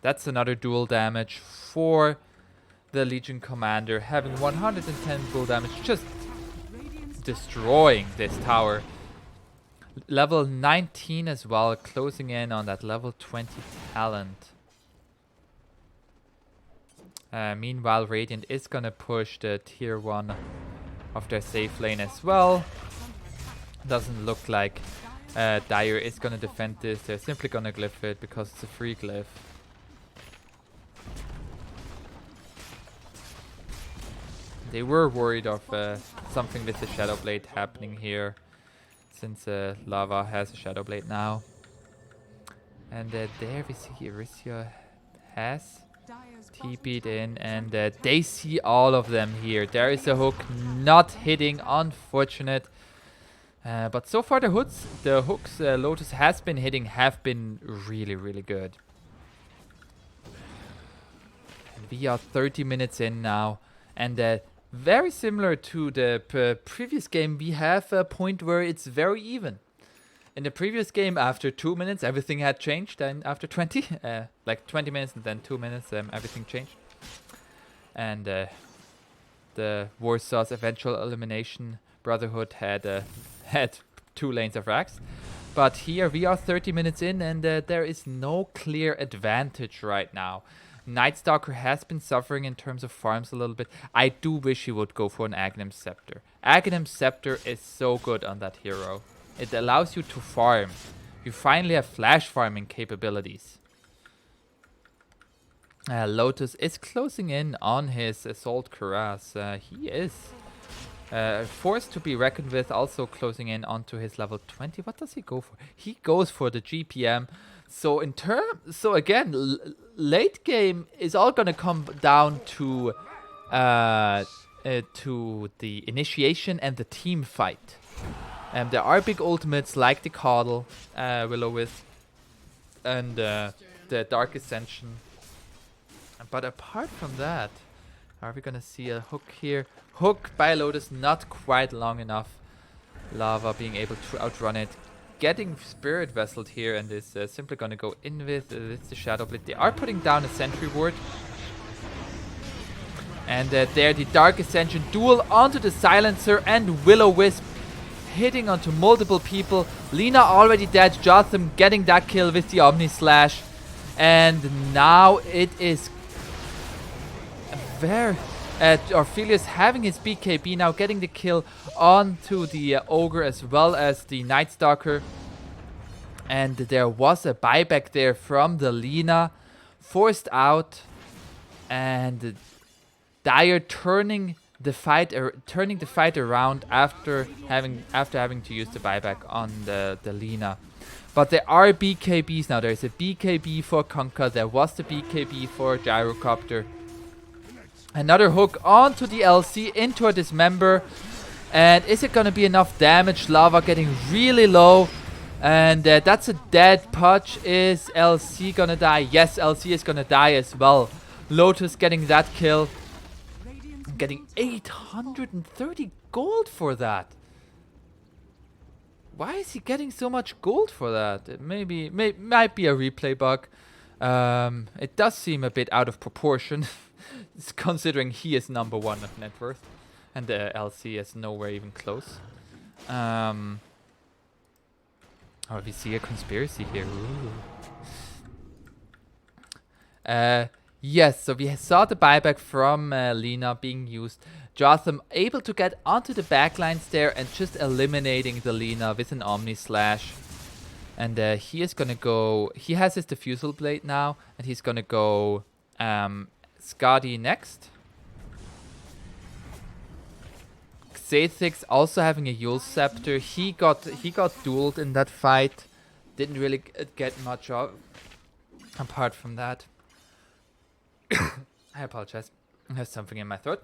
That's another dual damage for the Legion Commander, having 110 dual damage, just destroying this tower. Level 19 as well, closing in on that level 20 talent. Meanwhile, Radiant is gonna push the tier 1 of their safe lane as well. Doesn't look like Dire is gonna defend this. They're simply gonna glyph it because it's a free glyph. They were worried of something with the Shadow Blade happening here, since Lava has a Shadow Blade now. And there we see Erisio has TP'd in, and they see all of them here. There is a hook not hitting, unfortunate. But so far the hooks Lotus has been hitting have been really, really good. And we are 30 minutes in now. And very similar to the previous game, we have a point where it's very even. In the previous game, after 2 minutes, everything had changed. And after 20, like 20 minutes and then 2 minutes, everything changed. And the Warsaw's eventual elimination Brotherhood had 2 lanes of racks. But here we are 30 minutes in and there is no clear advantage right now. Nightstalker has been suffering in terms of farms a little bit. I do wish he would go for an Aghanim Scepter. Aghanim Scepter is so good on that hero. It allows you to farm. You finally have flash farming capabilities. Lotus is closing in on his Assault Cuirass. He is forced to be reckoned with, also closing in onto his level 20. What does he go for? He goes for the GPM. So again, late game is all gonna come down to the initiation and the team fight. There are big ultimates like the Coddle, Will-O-Wisp, and the Dark Ascension. But apart from that, are we gonna see a hook here? Hook by Lotus, not quite long enough. Lava being able to outrun it. Getting Spirit Vesseled here and is simply gonna go in with the Shadow Blade. They are putting down a Sentry Ward. And there the Dark Ascension duel onto the Silencer and Will-O-Wisp hitting onto multiple people. Lina already dead. Jotham getting that kill with the Omni Slash. And now it is Orphelius having his BKB now, getting the kill onto the Ogre as well as the Nightstalker. And there was a buyback there from the Lina, forced out, and Dire turning the fight around after having to use the buyback on the Lina. But there are BKBs now. There is a BKB for Kunkka. There was the BKB for Gyrocopter. Another hook onto the LC into a Dismember. And is it going to be enough damage? Lava getting really low. And that's a dead Pudge. Is LC going to die? Yes, LC is going to die as well. Lotus getting that kill. Getting 830 gold for that. Why is he getting so much gold for that? It might be a replay bug. It does seem a bit out of proportion. Considering he is number 1 of net worth. And the LC is nowhere even close. Oh, we see a conspiracy here. Yes, so we saw the buyback from Lina being used. Jotham able to get onto the backlines there and just eliminating the Lina with an Omni Slash. And he is gonna go... He has his Diffusal Blade now. And he's gonna go Skadi next. Xathix also having a Yule Scepter. He got dueled in that fight. Didn't really get much of apart from that. I apologize. I have something in my throat.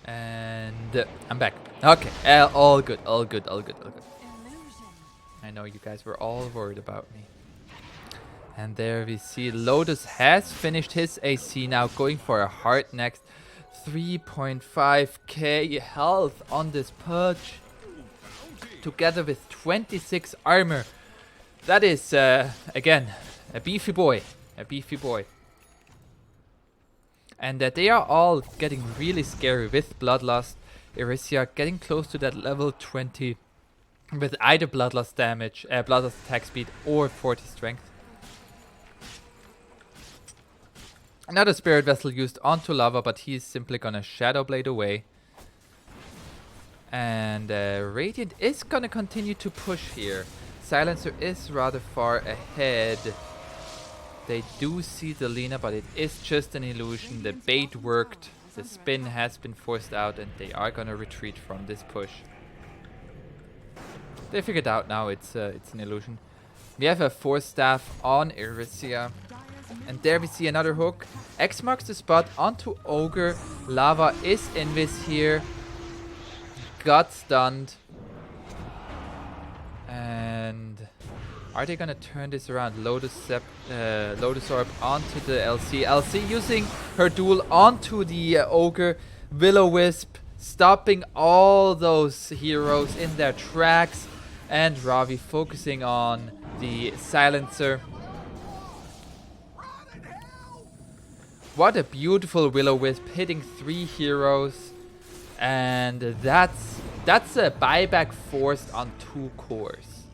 And I'm back. Okay, all good. I know you guys were all worried about me. And there we see Lotus has finished his AC now, going for a heart next. 3.5k health on this Pudge. Together with 26 armor. That is, again, a beefy boy. And they are all getting really scary with Bloodlust. Irisia getting close to that level 20 with either Bloodlust damage, Bloodlust attack speed or 40 strength. Another Spirit Vessel used onto Lava, but he's simply gonna Shadow Blade away. And Radiant is gonna continue to push here. Silencer is rather far ahead. They do see the Lina, but it is just an illusion. The bait worked. The spin has been forced out, and they are gonna retreat from this push. They figured out now it's an illusion. We have a Force Staff on Irisia. And there we see another hook. X marks the spot onto Ogre. Lava is invis here. Got stunned. And are they gonna turn this around? Lotus Orb onto the LC. LC using her duel onto the Ogre. Will-O-Wisp stopping all those heroes in their tracks. And Ravi focusing on the Silencer. What a beautiful Will-O-Wisp hitting 3 heroes. And that's a buyback forced on 2 cores.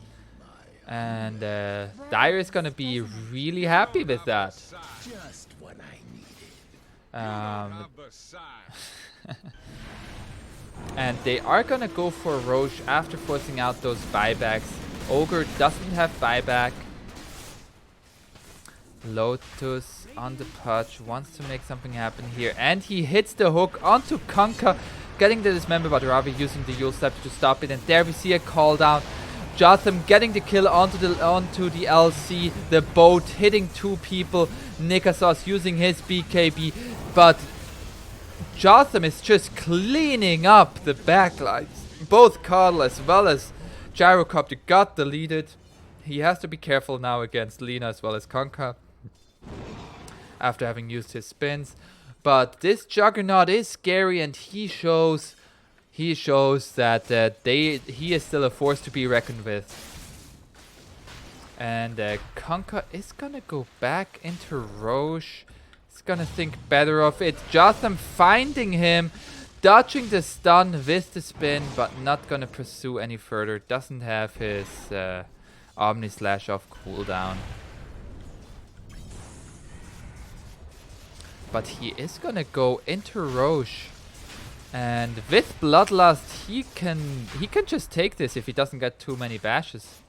And Dire is gonna be really happy with that. Just what I needed. And they are gonna go for Roche after forcing out those buybacks. Ogre doesn't have buyback. Lotus on the Pudge wants to make something happen here. And he hits the hook onto Kunkka, getting the dismember, but Ravi using the Yule Scepter to stop it. And there we see a call down. Jotham getting the kill onto the LC. The boat hitting 2 people. Nikasos using his BKB, but Jotham is just cleaning up the backlines. Both Cuddle as well as Gyrocopter got deleted. He has to be careful now against Lina as well as Kunkka after having used his spins. But this Juggernaut is scary, and he shows that he is still a force to be reckoned with. And Kunkka is gonna go back into Roche. He's gonna think better of it. Jotham finding him, dodging the stun with the spin, but not gonna pursue any further. Doesn't have his Omni Slash off cooldown. But he is gonna go into Roche. And with Bloodlust, he can just take this if he doesn't get too many bashes.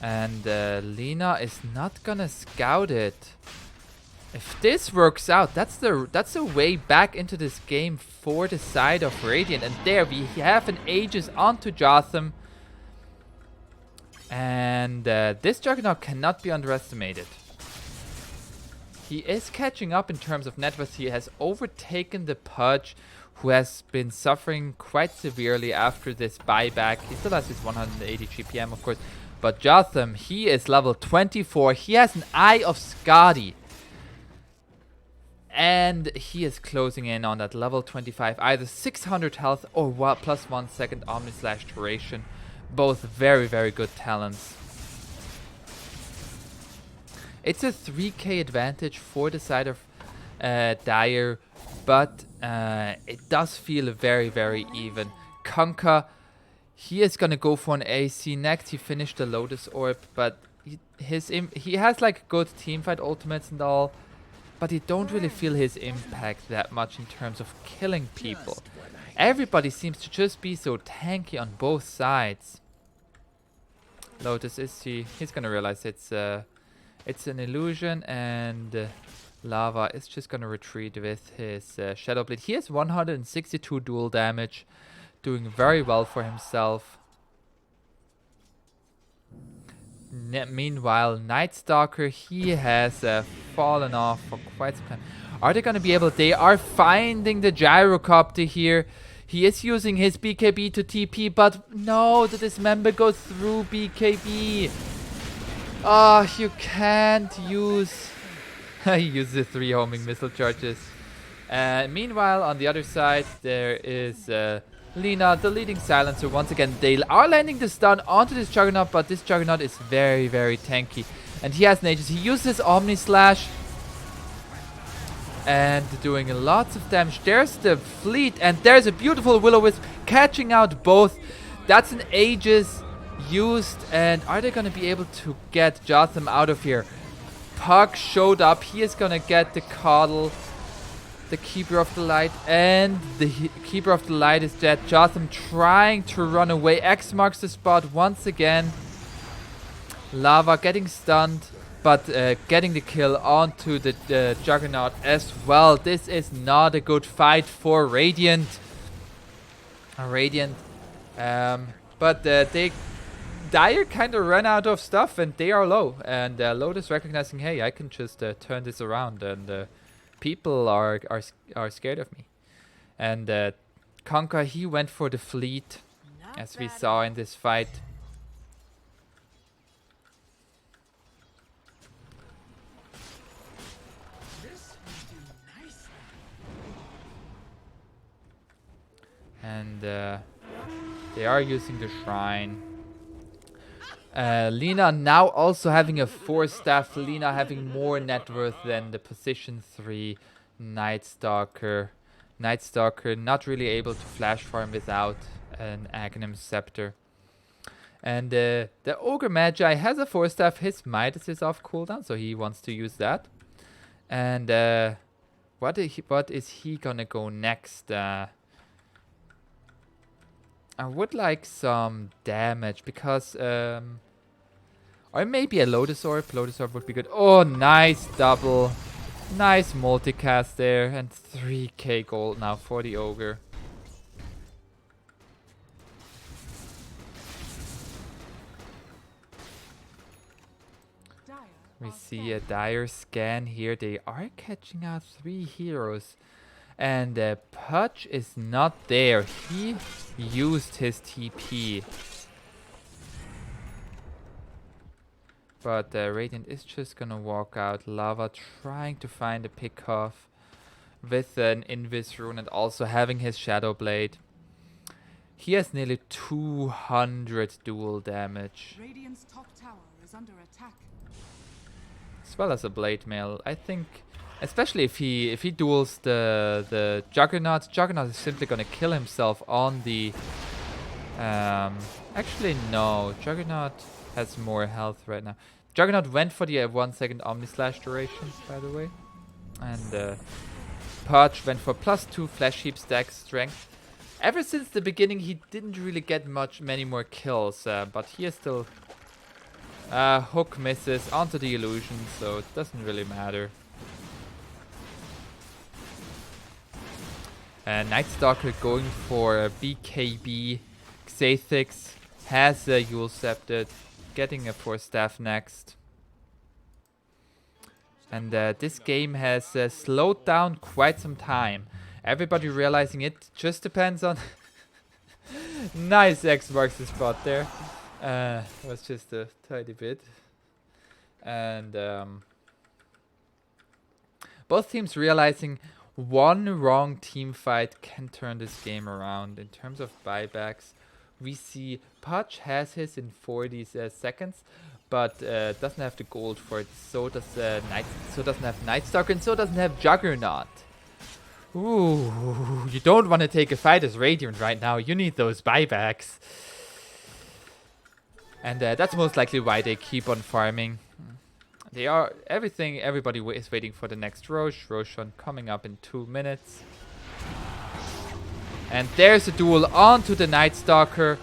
And Lina is not gonna scout it. If this works out, that's a way back into this game for the side of Radiant. And there we have an Aegis onto Jotham. And this Juggernaut cannot be underestimated. He is catching up in terms of net worth. He has overtaken the Pudge, who has been suffering quite severely after this buyback. He still has his 180 GPM, of course. But Jotham, he is level 24. He has an Eye of Skadi. And he is closing in on that level 25. Either 600 health or plus 1 second Omni Slash duration. Both very, very good talents. It's a 3k advantage for the side of Dire, but it does feel very, very even. Kunkka, he is gonna go for an AC next. He finished the Lotus Orb, but he has like good teamfight ultimates and all, but you don't really feel his impact that much in terms of killing people. Everybody seems to just be so tanky on both sides. Lotus he's gonna realize it's an illusion, and Lava is just gonna retreat with his Shadow Blade. He has 162 dual damage, doing very well for himself. Meanwhile, Night Stalker, he has fallen off for quite some time. Are they gonna be able? They are finding the Gyrocopter here. He is using his BKB to TP, but no, the Dismember goes through BKB. Oh, you can't use... he uses the 3 homing missile charges. Meanwhile, on the other side, there is Lina, the leading Silencer. Once again, they are landing the stun onto this Juggernaut, but this Juggernaut is very, very tanky. And he has an Aegis. He uses Omni Slash. And doing lots of damage. There's the fleet, and there's a beautiful Will-O-Wisp catching out both. That's an Aegis used, and are they going to be able to get Jotham out of here? Puck showed up. He is going to get the Coddle, the Keeper of the Light, and the Keeper of the Light is dead. Jotham trying to run away. X marks the spot once again. Lava getting stunned, but getting the kill onto the Juggernaut as well. This is not a good fight for Radiant. But they Dire kind of ran out of stuff and they are low. And Lotus recognizing, hey, I can just turn this around and people are scared of me. And Conker, he went for the fleet, as we saw in this fight. And they are using the shrine. Lina now also having a 4-staff. Lina having more net worth than the position 3 Night Stalker. Night Stalker not really able to flash farm without an Aghanim Scepter. And the Ogre Magi has a 4-staff. His Midas is off cooldown, so he wants to use that. And what is he gonna go next? I would like some damage because or maybe a Lotus Orb. Lotus Orb would be good. Oh, nice double. Nice multicast there. And 3k gold now for the Ogre. We see a Dire scan here. They are catching out 3 heroes. And Pudge is not there. He used his TP. But Radiant is just gonna walk out. Lava trying to find a pickoff with an Invis rune and also having his Shadow Blade. He has nearly 200 dual damage. Radiant's top tower is under attack. As well as a Blade Mail. I think, especially if he duels the Juggernaut, Juggernaut is simply gonna kill himself on the actually no, Juggernaut has more health right now. Juggernaut went for the 1 second Omni Slash duration, by the way. And Purge went for +2 Flash Heap stack strength. Ever since the beginning he didn't really get many more kills, but he is still Hook misses onto the illusion, so it doesn't really matter. Night Stalker going for BKB. Xathix has Yule Scepted, getting a 4-staff next. And this game has slowed down quite some time. Everybody realizing it just depends on... Nice X marks the spot there. Was just a tiny bit. And both teams realizing one wrong team fight can turn this game around. In terms of buybacks, we see Pudge has his in 40 seconds, but doesn't have the gold for it. So does doesn't have Night Stalker, and so doesn't have Juggernaut. Ooh, you don't want to take a fight as Radiant right now. You need those buybacks. And that's most likely why they keep on farming. They are everybody is waiting for the next Rosh. Roshan coming up in 2 minutes. And there's a duel onto the Night Stalker.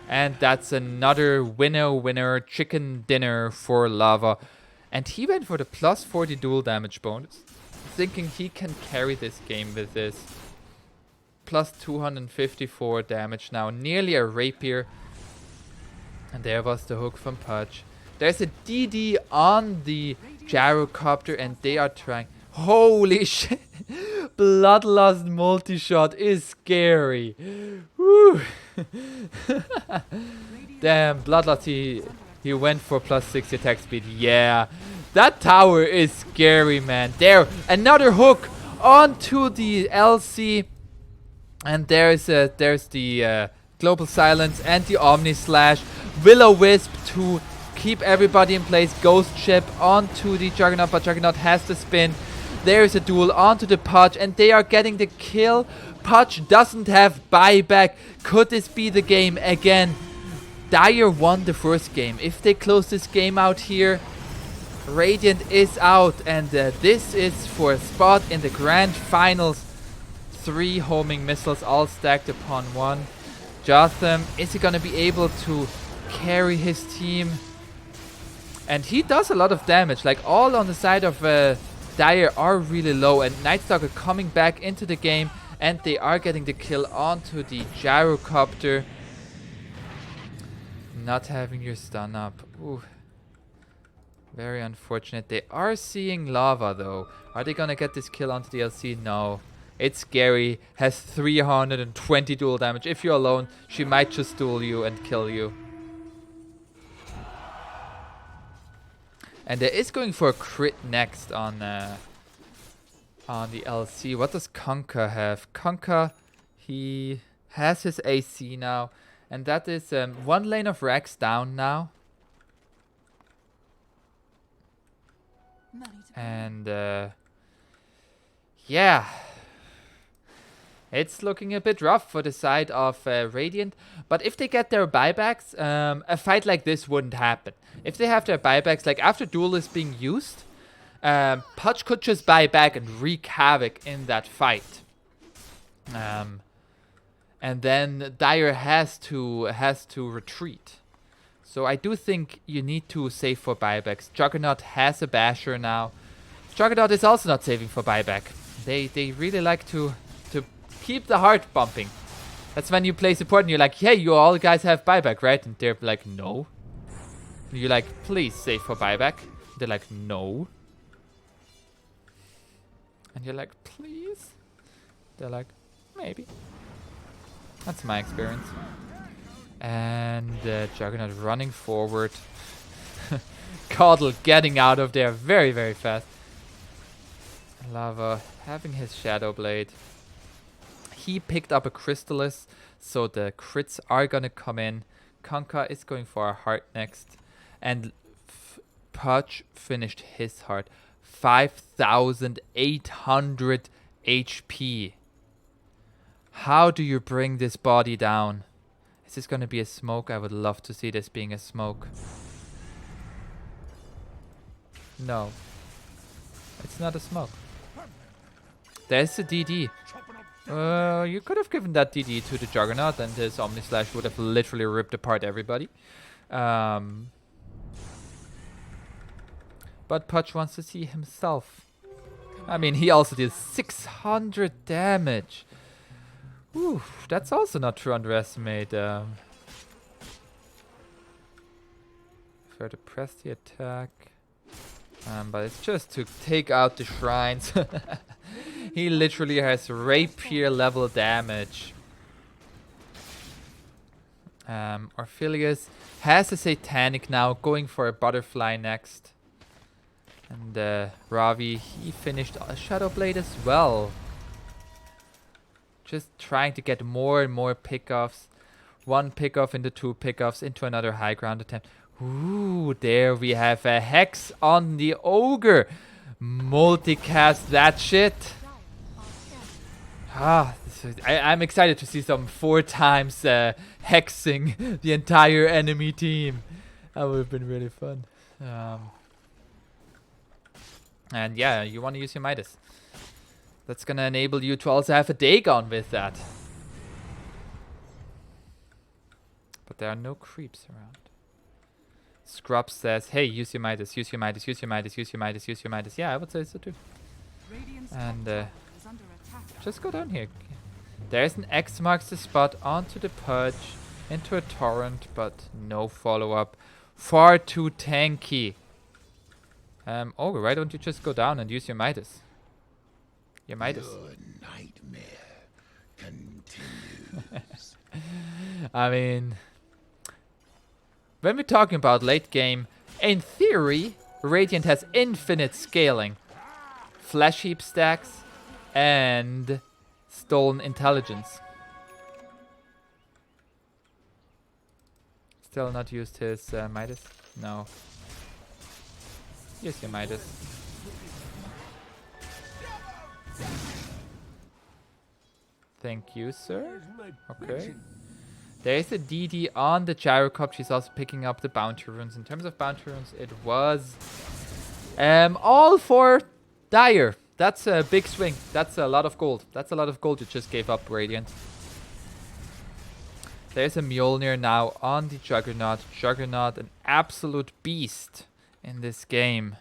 And that's another winner chicken dinner for Lava. And he went for the +40 dual damage bonus, thinking he can carry this game with this. +254 damage now, nearly a rapier. And there was the hook from Pudge. There's a DD on the Gyrocopter and they are trying. Holy shit! Bloodlust multi-shot is scary. Woo! Damn, Bloodlust, he went for +60 attack speed. Yeah, that tower is scary, man. There, another hook onto the LC. And there's the Global Silence and the Omni Slash. Will-O-Wisp to keep everybody in place. Ghost Ship onto the Juggernaut, but Juggernaut has the spin. There's a duel onto the Pudge, and they are getting the kill. Pudge doesn't have buyback. Could this be the game again? Dire won the first game. If they close this game out here, Radiant is out, and this is for a spot in the grand finals. 3 homing missiles all stacked upon one. Jotham, is he gonna be able to carry his team? And he does a lot of damage, like all on the side of Dire are really low, and Night Stalker coming back into the game, and they are getting the kill onto the Gyrocopter. Not having your stun up. Ooh. Very unfortunate. They are seeing lava though. Are they gonna get this kill onto the LC? No. It's scary. Has 320 dual damage. If you're alone, she might just duel you and kill you. And there is going for a crit next on the LC. What does Conker have? Conker, he has his AC now. And that is one lane of Rex down now. And yeah. It's looking a bit rough for the side of Radiant. But if they get their buybacks, a fight like this wouldn't happen. If they have their buybacks, like after Duel is being used, Pudge could just buy back and wreak havoc in that fight. And then Dire has to retreat. So I do think you need to save for buybacks. Juggernaut has a basher now. Juggernaut is also not saving for buyback. They really like to keep the heart bumping. That's when you play support and you're like, hey, you all guys have buyback, right? And they're like, no. And you're like, please save for buyback. They're like, no. And you're like, please? They're like, maybe. That's my experience. And Juggernaut running forward. Caudle getting out of there very, very fast. Lava having his Shadow Blade. He picked up a Crystallis, so the crits are gonna come in. Conker is going for a heart next. And Pudge finished his heart. 5,800 HP. How do you bring this body down? Is this gonna be a smoke? I would love to see this being a smoke. No. It's not a smoke. There's the DD. You could have given that DD to the Juggernaut and his Omni Slash would have literally ripped apart everybody. But Pudge wants to see himself. I mean, he also did 600 damage. Ooh, that's also not to underestimate. Further press the attack. But it's just to take out the shrines. He literally has rapier level damage. Orpheus has a Satanic now, going for a Butterfly next. And Ravi, he finished a Shadow Blade as well. Just trying to get more and more pickoffs. One pickoff into two pickoffs into another high ground attempt. Ooh, there we have a Hex on the Ogre. Multicast that shit. I'm excited to see some 4 times hexing the entire enemy team. That would have been really fun. And yeah, you want to use your Midas. That's gonna enable you to also have a Dagon with that. But there are no creeps around. Scrub says, hey, use your Midas, use your Midas, use your Midas, use your Midas, use your Midas. Yeah, I would say so too. And just go down here. There's an X marks the spot onto the Pudge, into a Torrent, but no follow-up. Far too tanky. Ogre, why don't you just go down and use your Midas? Your Midas. Your nightmare continues. I mean, when we're talking about late game, in theory, Radiant has infinite scaling. Flash heap stacks and stolen intelligence. Still not used his Midas? No. Use your Midas. Thank you, sir. Okay. There is a DD on the Gyrocop. She's also picking up the bounty runes. In terms of bounty runes, it was all for Dire. That's a big swing. That's a lot of gold. That's a lot of gold you just gave up, Radiant. There's a Mjolnir now on the Juggernaut. Juggernaut, an absolute beast in this game.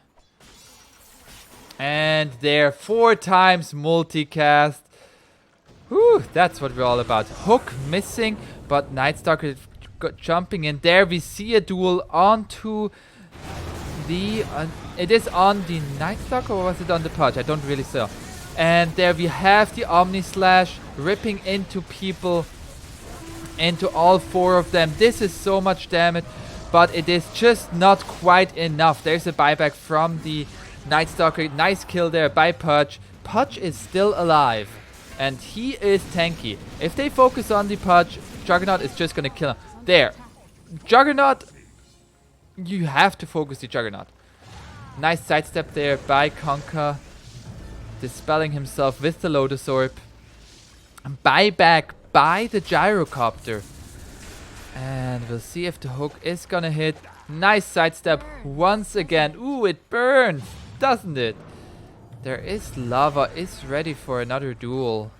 And there, 4 times multicast. Whew, that's what we're all about. Hook missing, but Nightstalker jumping in there. We see a duel onto the... it is on the Night Stalker, or was it on the Pudge? I don't really see. And there we have the Omni Slash ripping into people, into all 4 of them. This is so much damage, but it is just not quite enough. There's a buyback from the Night Stalker. Nice kill there by Pudge. Pudge is still alive, and he is tanky. If they focus on the Pudge, Juggernaut is just gonna kill him. There. Juggernaut, you have to focus the Juggernaut. Nice sidestep there by Conker, dispelling himself with the Lotus Orb. Buyback by the Gyrocopter. And we'll see if the hook is gonna hit. Nice sidestep once again. Ooh, it burns, doesn't it? There is Lava, is ready for another duel.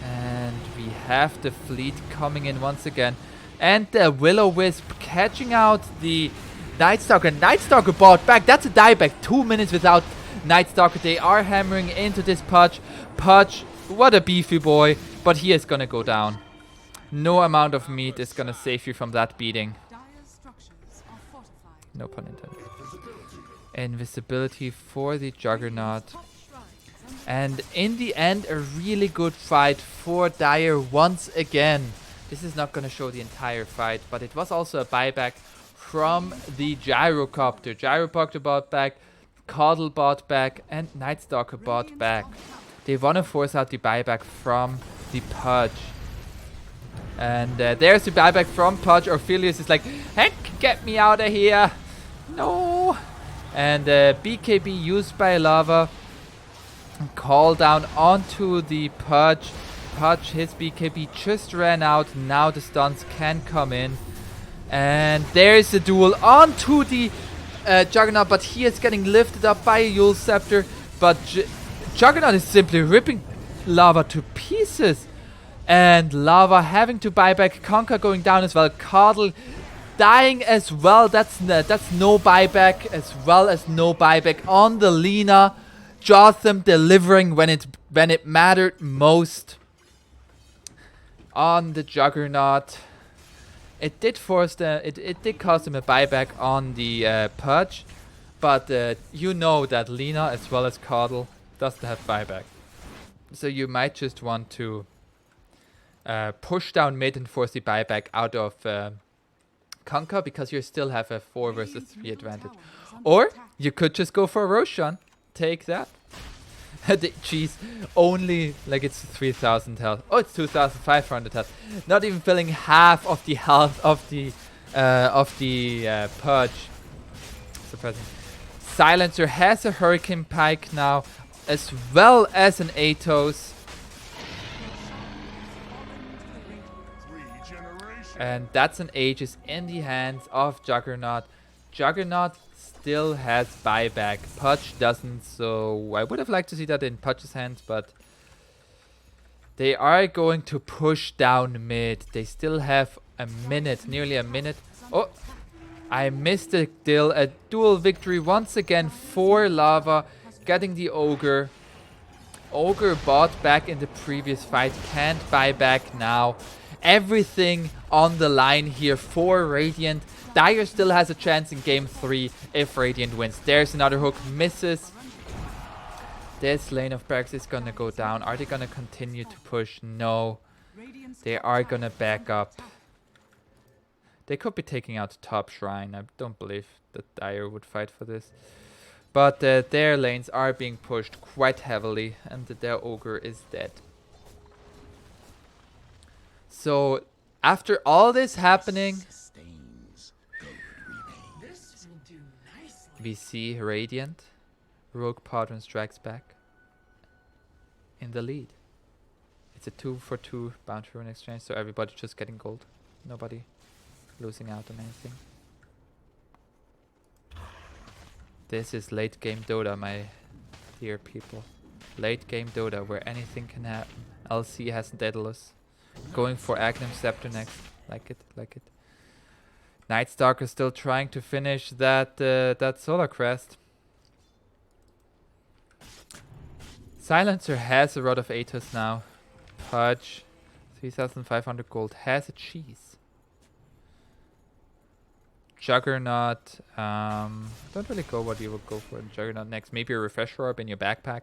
And we have the fleet coming in once again. And the Will-O-Wisp catching out the Night Stalker. Night Stalker bought back. That's a dieback. 2 minutes without Night Stalker. They are hammering into this Pudge. Pudge, what a beefy boy. But he is gonna go down. No amount of meat is gonna save you from that beating. No pun intended. Invisibility for the Juggernaut. And in the end, a really good fight for Dire once again. This is not gonna show the entire fight, but it was also a buyback from the Gyrocopter. Gyrocopter bought back, Coddle bought back, and Night Stalker bought back. They want to force out the buyback from the Pudge. And there's the buyback from Pudge. Orphelius is like, heck, get me out of here. No. And BKB used by Lava. Call down onto the Pudge. Pudge, his BKB just ran out. Now the stuns can come in. And there's a duel onto the Juggernaut, but he is getting lifted up by a Yule Scepter. But Juggernaut is simply ripping Lava to pieces. And Lava having to buy back. Conker going down as well. Coddle dying as well. That's no buyback, as well as no buyback on the Lina. Jotham delivering when it mattered most. On the Juggernaut. It did force it did cost him a buyback on the Pudge, but you know that Lina as well as Coddle doesn't have buyback. So you might just want to push down mid and force the buyback out of Conker, because you still have a 4 versus 3 advantage. Or you could just go for a Roshan. Take that. Jeez, only like it's 3,000 health. Oh, it's 2,500 health. Not even filling half of the health of the Pudge. Surprising. Silencer has a Hurricane Pike now, as well as an Atos. And that's an Aegis in the hands of Juggernaut. Juggernaut still has buyback. Pudge doesn't, so I would have liked to see that in Pudge's hands, but they are going to push down mid. They still have a minute, nearly a minute. Oh, I missed the deal. A dual victory once again for Lava, getting the Ogre. Ogre bought back in the previous fight, can't buy back now. Everything on the line here for Radiant. Dire still has a chance in game 3 if Radiant wins. There's another hook, misses. This lane of barracks is gonna go down. Are they gonna continue to push? No. They are gonna back up. They could be taking out the top shrine. I don't believe that Dire would fight for this. But their lanes are being pushed quite heavily, and their Ogre is dead. So after all this happening, we see Radiant. Rogue-podron strikes back in the lead. It's a 2-for-2 bounty rune exchange, so everybody just getting gold. Nobody losing out on anything. This is late game Dota, my dear people. Late game Dota, where anything can happen. LC has Daedalus. Going for Agnum Scepter next. Like it, like it. Night Stalker still trying to finish that Solar Crest. Silencer has a Rod of Atos now. Pudge, 3,500 gold, has a cheese. Juggernaut. Don't really go what you would go for in Juggernaut next. Maybe a refresher orb in your backpack.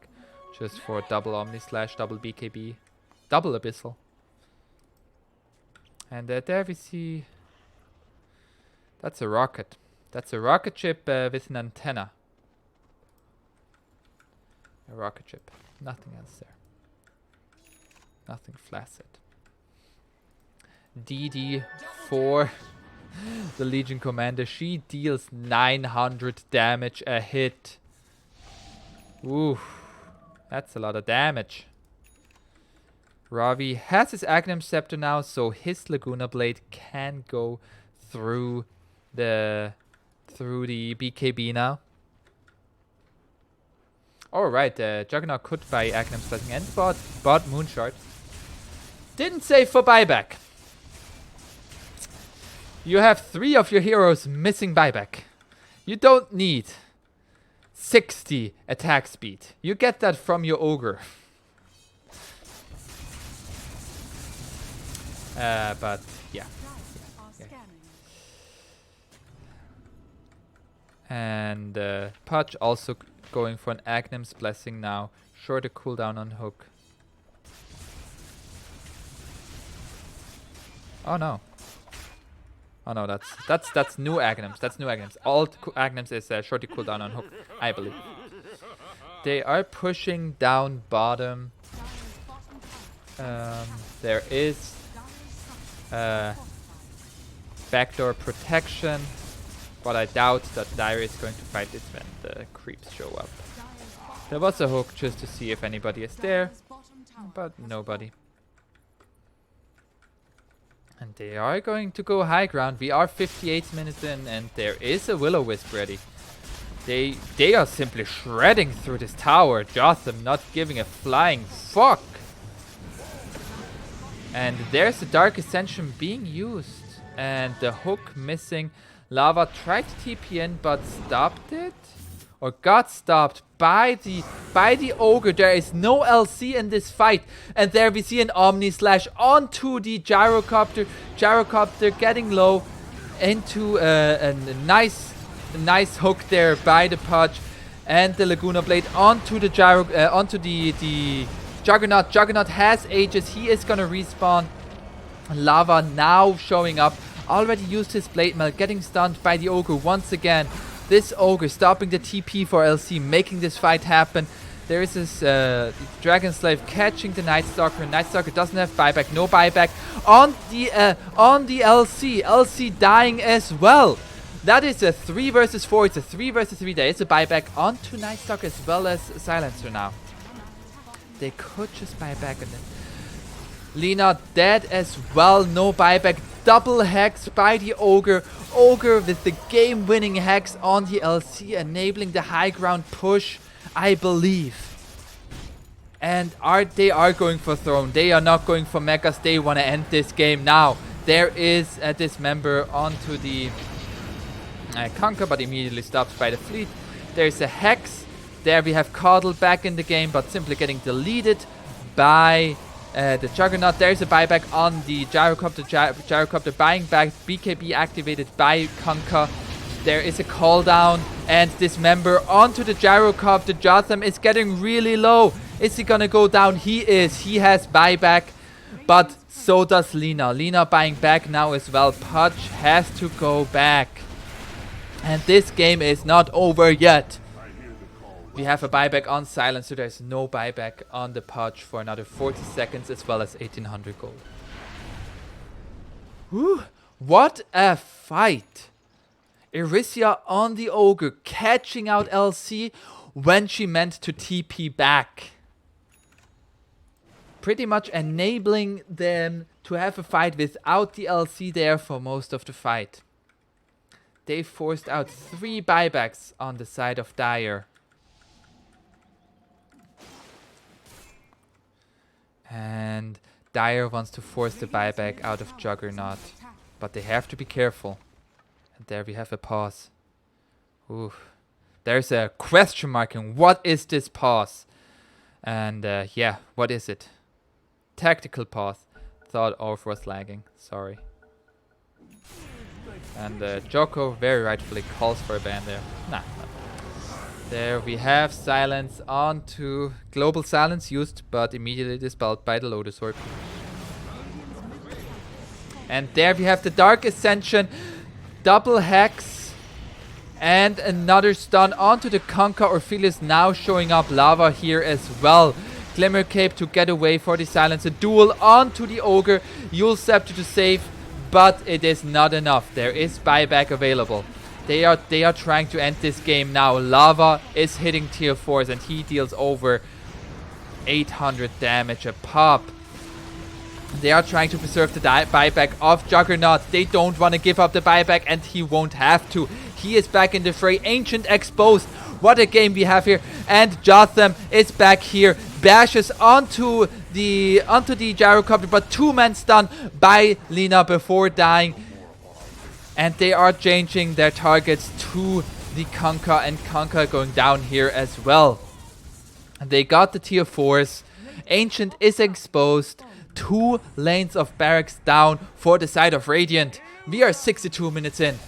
Just for double Omni Slash, double BKB, double Abyssal. And there we see... That's a rocket. That's a rocket ship with an antenna. A rocket ship. Nothing else there. Nothing flaccid. DD for the Legion Commander. She deals 900 damage a hit. Ooh, that's a lot of damage. Ravi has his Aghanim Scepter now, so his Laguna Blade can go through the BKB now. Alright, Juggernaut could buy Aghanim's Blessing and bought Moonshard. Didn't save for buyback. You have 3 of your heroes missing buyback. You don't need 60 attack speed. You get that from your ogre. But yeah. And Pudge also going for an Aghanim's Blessing now. Shorter cooldown on hook. Oh no. Oh no, that's new Aghanims. That's new Aghanims. All Aghanims is shorty cooldown on hook, I believe. They are pushing down bottom. There is backdoor protection, but I doubt that Dire is going to fight this when the creeps show up. There was a hook just to see if anybody is there, but nobody. And they are going to go high ground. We are 58 minutes in, and there is a Will-O-Wisp ready. They are simply shredding through this tower. Jotham not giving a flying fuck. And there's the Dark Ascension being used. And the hook missing. Lava tried to TP in, but stopped it? Or got stopped by the ogre. There is no LC in this fight. And there we see an Omni Slash onto the Gyrocopter. Gyrocopter getting low into a nice hook there by the Pudge. And the Laguna Blade onto the the Juggernaut. Juggernaut has Aegis. He is gonna respawn. Lava now showing up. Already used his Blade Mail, getting stunned by the ogre once again. This ogre stopping the TP for LC, making this fight happen. There is this Dragon Slave catching the Night Stalker. Night Stalker doesn't have buyback, no buyback on the LC. LC dying as well. That is a 3 versus 4. It's a 3 versus 3. There is a buyback onto Night Stalker as well as Silencer now. They could just buy back and then Lina dead as well, no buyback. Double hex by the ogre. Ogre with the game-winning hex on the LC, enabling the high ground push, I believe. And they are going for throne. They are not going for mechas. They want to end this game now. There is a dismember onto the Conquer, but immediately stopped by the fleet. There's a hex. There we have Coddle back in the game, but simply getting deleted by the Juggernaut. There's a buyback on the Gyrocopter. Gyrocopter buying back. BKB activated by Conquer. There is a call down and dismember onto the Gyrocopter. Jotham is getting really low. Is he gonna go down? He is. He has buyback, but so does Lina. Lina buying back now as well. Pudge has to go back. And this game is not over yet. We have a buyback on Silencer. There's no buyback on the Pudge for another 40 seconds as well as 1800 gold. Whew, what a fight! Irisia on the Ogre, catching out LC when she meant to TP back. Pretty much enabling them to have a fight without the LC there for most of the fight. They forced out 3 buybacks on the side of Dire. And Dire wants to force the buyback out of Juggernaut. But they have to be careful. And there we have a pause. Ooh. There's a question mark in what is this pause? And yeah, what is it? Tactical pause. Thought Orf was lagging. Sorry. And Joko very rightfully calls for a ban there. Nah. There we have silence on to global silence used, but immediately dispelled by the Lotus Orb. And there we have the Dark Ascension, double Hex, and another stun onto the Conquer. Orpheus now showing up lava here as well. Glimmer Cape to get away for the silence. A duel onto the Ogre. Yule Scepter to save, but it is not enough. There is buyback available. They are trying to end this game now. Lava is hitting tier 4s and he deals over 800 damage a pop. They are trying to preserve the buyback of Juggernaut. They don't want to give up the buyback and he won't have to. He is back in the fray. Ancient exposed. What a game we have here. And Jotham is back here. Bashes onto the gyrocopter, but 2-man stun by Lina before dying. And they are changing their targets to the Conquer, and Conquer going down here as well. And they got the tier 4s. Ancient is exposed. 2 lanes of barracks down for the side of Radiant. We are 62 minutes in.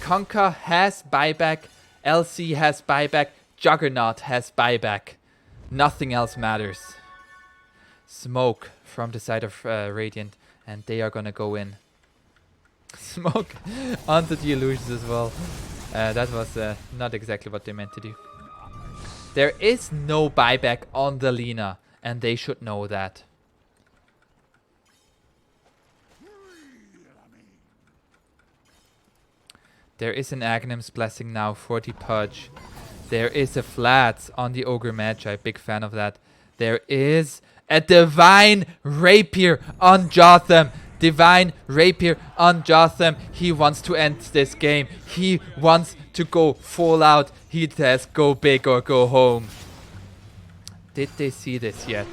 Conquer has buyback. LC has buyback. Juggernaut has buyback. Nothing else matters. Smoke from the side of Radiant. And they are gonna go in. Smoke onto the illusions as well. That was not exactly what they meant to do. There is no buyback on the Lina. And they should know that. There is an Aghanim's Blessing now for the Pudge. There is a Flats on the Ogre Magi. Big fan of that. There is a Divine Rapier on Jotham. Divine Rapier on Jotham. He wants to end this game. He wants to go full out. He says go big or go home. Did they see this yet?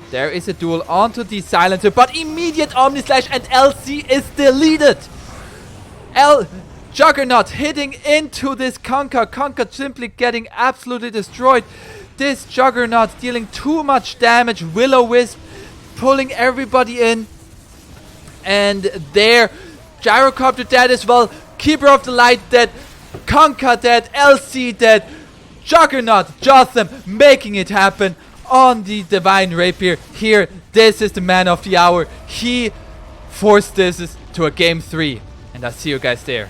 There is a duel onto the Silencer, but immediate Omnislash and LC is deleted. Juggernaut hitting into this Conquer. Conquer simply getting absolutely destroyed. This Juggernaut dealing too much damage. Will-O-Wisp pulling everybody in. And there, Gyrocopter dead as well. Keeper of the Light dead. Conquer dead. LC dead. Juggernaut, Jotham making it happen on the Divine Rapier. Here, this is the man of the hour. He forced this to a game 3. And I'll see you guys there.